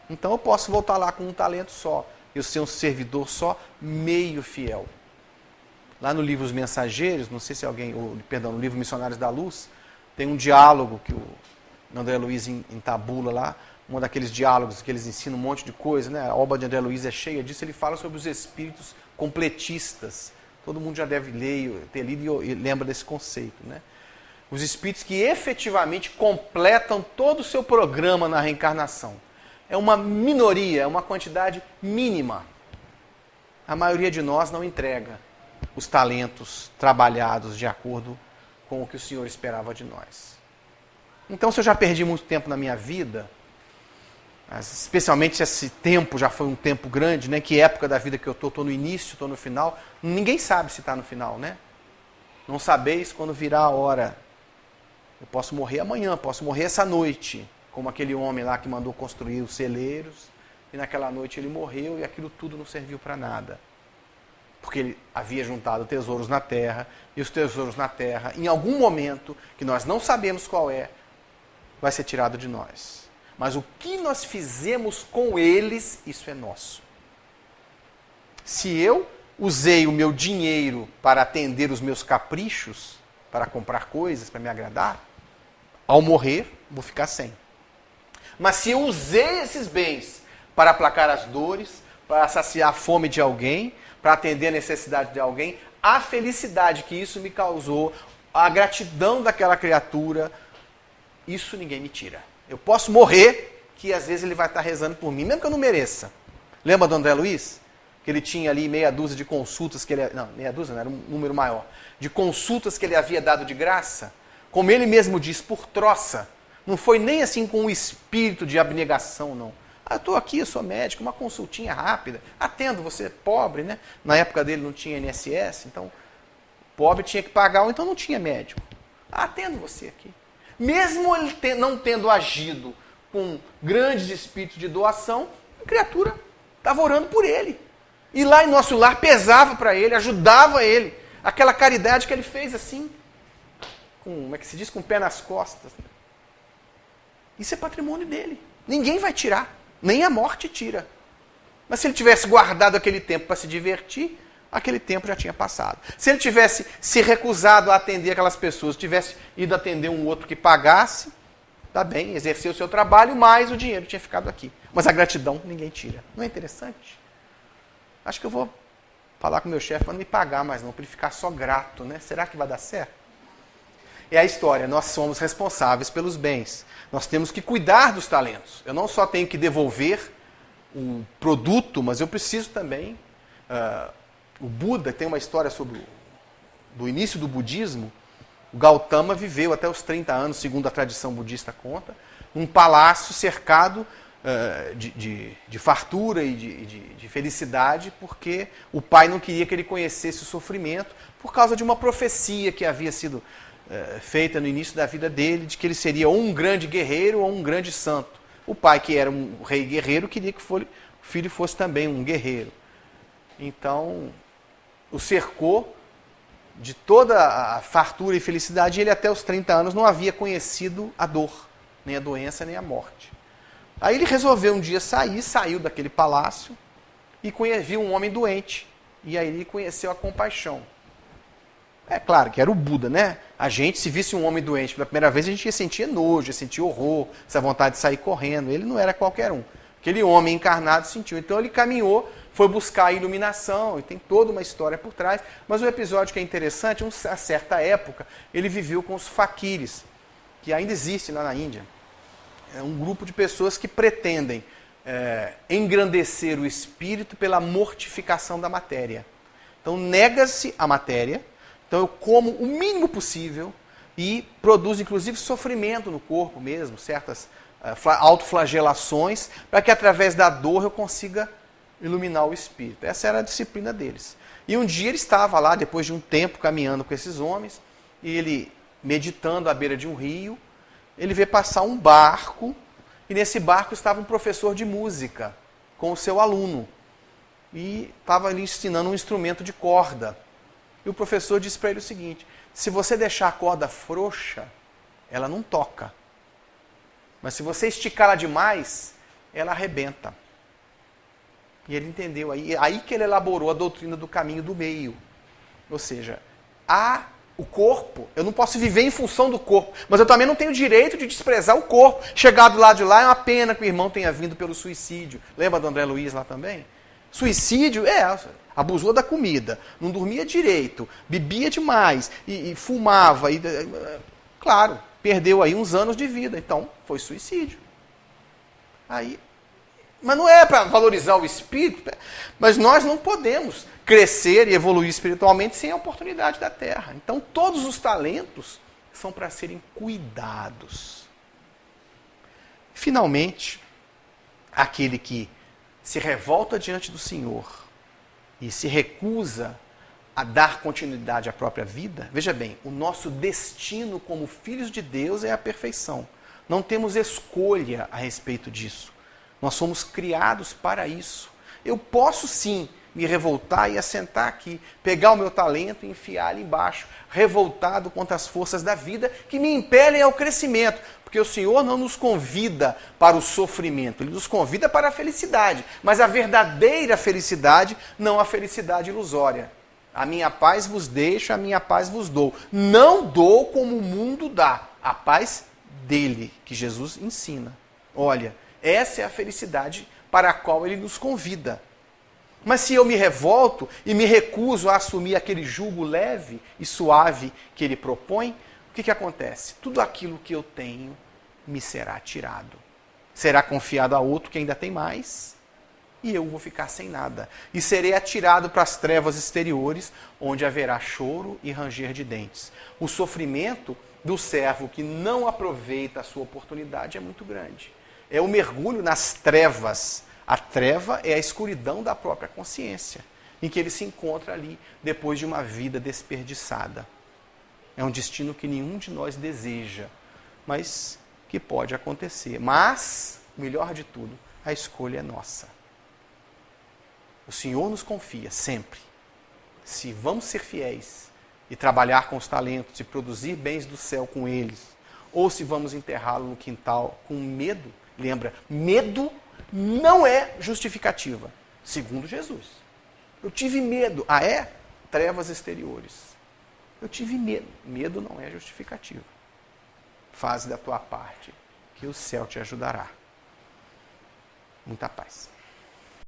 Então eu posso voltar lá com um talento só, eu ser um servidor só, meio fiel. Lá no livro Os Mensageiros, não sei se alguém, no livro Missionários da Luz, tem um diálogo que o André Luiz entabula lá, um daqueles diálogos que eles ensinam um monte de coisa, né? A obra de André Luiz é cheia disso, ele fala sobre os espíritos completistas. Todo mundo já deve ler, ter lido e lembra desse conceito, né? Os espíritos que efetivamente completam todo o seu programa na reencarnação. É uma minoria, é uma quantidade mínima. A maioria de nós não entrega os talentos trabalhados de acordo com o que o Senhor esperava de nós. Então, se eu já perdi muito tempo na minha vida, especialmente se esse tempo já foi um tempo grande, né? Que época da vida que eu estou no início, estou no final, ninguém sabe se está no final, né? Não sabeis quando virá a hora. Eu posso morrer amanhã, posso morrer essa noite, como aquele homem lá que mandou construir os celeiros, e naquela noite ele morreu e aquilo tudo não serviu para nada. Porque ele havia juntado tesouros na terra, e os tesouros na terra, em algum momento, que nós não sabemos qual é, vai ser tirado de nós. Mas o que nós fizemos com eles, isso é nosso. Se eu usei o meu dinheiro para atender os meus caprichos, para comprar coisas, para me agradar, ao morrer, vou ficar sem. Mas se eu usei esses bens para aplacar as dores, para saciar a fome de alguém, para atender a necessidade de alguém, a felicidade que isso me causou, a gratidão daquela criatura, isso ninguém me tira. Eu posso morrer, que às vezes ele vai estar rezando por mim, mesmo que eu não mereça. Lembra do André Luiz? Que ele tinha ali meia dúzia de consultas que ele... Não, meia dúzia não, era um número maior. De consultas que ele havia dado de graça. Como ele mesmo diz, por troça. Não foi nem assim com um espírito de abnegação, não. Eu estou aqui, eu sou médico, uma consultinha rápida. Atendo você, pobre, né? Na época dele não tinha INSS, então pobre tinha que pagar, ou então não tinha médico. Atendo você aqui. Mesmo ele não tendo agido com grandes espíritos de doação, a criatura estava orando por ele. E lá em nosso lar pesava para ele, ajudava ele. Aquela caridade que ele fez assim, como é que se diz? Com o pé nas costas. Isso é patrimônio dele. Ninguém vai tirar. Nem a morte tira. Mas se ele tivesse guardado aquele tempo para se divertir, aquele tempo já tinha passado. Se ele tivesse se recusado a atender aquelas pessoas, tivesse ido atender um outro que pagasse, tá bem, exerceu o seu trabalho, mas o dinheiro tinha ficado aqui. Mas a gratidão ninguém tira. Não é interessante? Acho que eu vou falar com o meu chefe para não me pagar mais não, para ele ficar só grato, né? Será que vai dar certo? É a história, nós somos responsáveis pelos bens. Nós temos que cuidar dos talentos. Eu não só tenho que devolver o produto, mas eu preciso também... o Buda tem uma história sobre do início do budismo. O Gautama viveu até os 30 anos, segundo a tradição budista conta, num palácio cercado de fartura e de felicidade, porque o pai não queria que ele conhecesse o sofrimento, por causa de uma profecia que havia sido feita no início da vida dele, de que ele seria ou um grande guerreiro ou um grande santo. O pai, que era um rei guerreiro, queria que o filho fosse também um guerreiro. Então, o cercou de toda a fartura e felicidade, e ele até os 30 anos não havia conhecido a dor. nem a doença, nem a morte. Aí ele resolveu um dia saiu daquele palácio e viu um homem doente. E aí ele conheceu a compaixão. É claro que era o Buda, né? A gente, se visse um homem doente pela primeira vez, a gente ia sentir nojo, ia sentir horror, essa vontade de sair correndo. Ele não era qualquer um. Aquele homem encarnado sentiu. Então ele caminhou, foi buscar a iluminação, e tem toda uma história por trás. Mas o episódio que é interessante, a certa época, ele viveu com os faquires, que ainda existe lá na Índia. É um grupo de pessoas que pretendem engrandecer o espírito pela mortificação da matéria. Então nega-se a matéria, então eu como o mínimo possível e produzo inclusive sofrimento no corpo mesmo, certas autoflagelações, para que através da dor eu consiga iluminar o espírito. Essa era a disciplina deles. E um dia ele estava lá, depois de um tempo caminhando com esses homens, e ele meditando à beira de um rio, ele vê passar um barco, e nesse barco estava um professor de música com o seu aluno. E estava ali ensinando um instrumento de corda. E o professor disse para ele o seguinte: se você deixar a corda frouxa, ela não toca. Mas se você esticá-la demais, ela arrebenta. E ele entendeu. Aí que ele elaborou a doutrina do caminho do meio. Ou seja, o corpo, eu não posso viver em função do corpo, mas eu também não tenho direito de desprezar o corpo. Chegar do lado de lá, é uma pena que o irmão tenha vindo pelo suicídio. Lembra do André Luiz lá também? Suicídio, abusou da comida, não dormia direito, bebia demais, e fumava. Claro, perdeu aí uns anos de vida, então foi suicídio. Mas não é para valorizar o espírito, mas nós não podemos crescer e evoluir espiritualmente sem a oportunidade da terra. Então todos os talentos são para serem cuidados. Finalmente, aquele que se revolta diante do Senhor e se recusa a dar continuidade à própria vida, veja bem, o nosso destino como filhos de Deus é a perfeição. Não temos escolha a respeito disso. Nós somos criados para isso. Eu posso sim me revoltar e assentar aqui, pegar o meu talento e enfiar ali embaixo, revoltado contra as forças da vida que me impelem ao crescimento. Porque o Senhor não nos convida para o sofrimento, Ele nos convida para a felicidade. Mas a verdadeira felicidade, não a felicidade ilusória. A minha paz vos deixo, a minha paz vos dou. Não dou como o mundo dá, a paz dele, que Jesus ensina. Olha, essa é a felicidade para a qual Ele nos convida. Mas se eu me revolto e me recuso a assumir aquele jugo leve e suave que Ele propõe, o que acontece? Tudo aquilo que eu tenho me será tirado. Será confiado a outro que ainda tem mais, e eu vou ficar sem nada. E serei atirado para as trevas exteriores, onde haverá choro e ranger de dentes. O sofrimento do servo que não aproveita a sua oportunidade é muito grande. É o mergulho nas trevas. A treva é a escuridão da própria consciência, em que ele se encontra ali depois de uma vida desperdiçada. É um destino que nenhum de nós deseja, mas que pode acontecer. Mas, melhor de tudo, a escolha é nossa. O Senhor nos confia sempre. Se vamos ser fiéis e trabalhar com os talentos e produzir bens do céu com eles, ou se vamos enterrá-lo no quintal com medo. Lembra, medo não é justificativa, segundo Jesus. Eu tive medo. Trevas exteriores. Eu tive medo. Medo não é justificativa. Faz da tua parte, que o céu te ajudará. Muita paz.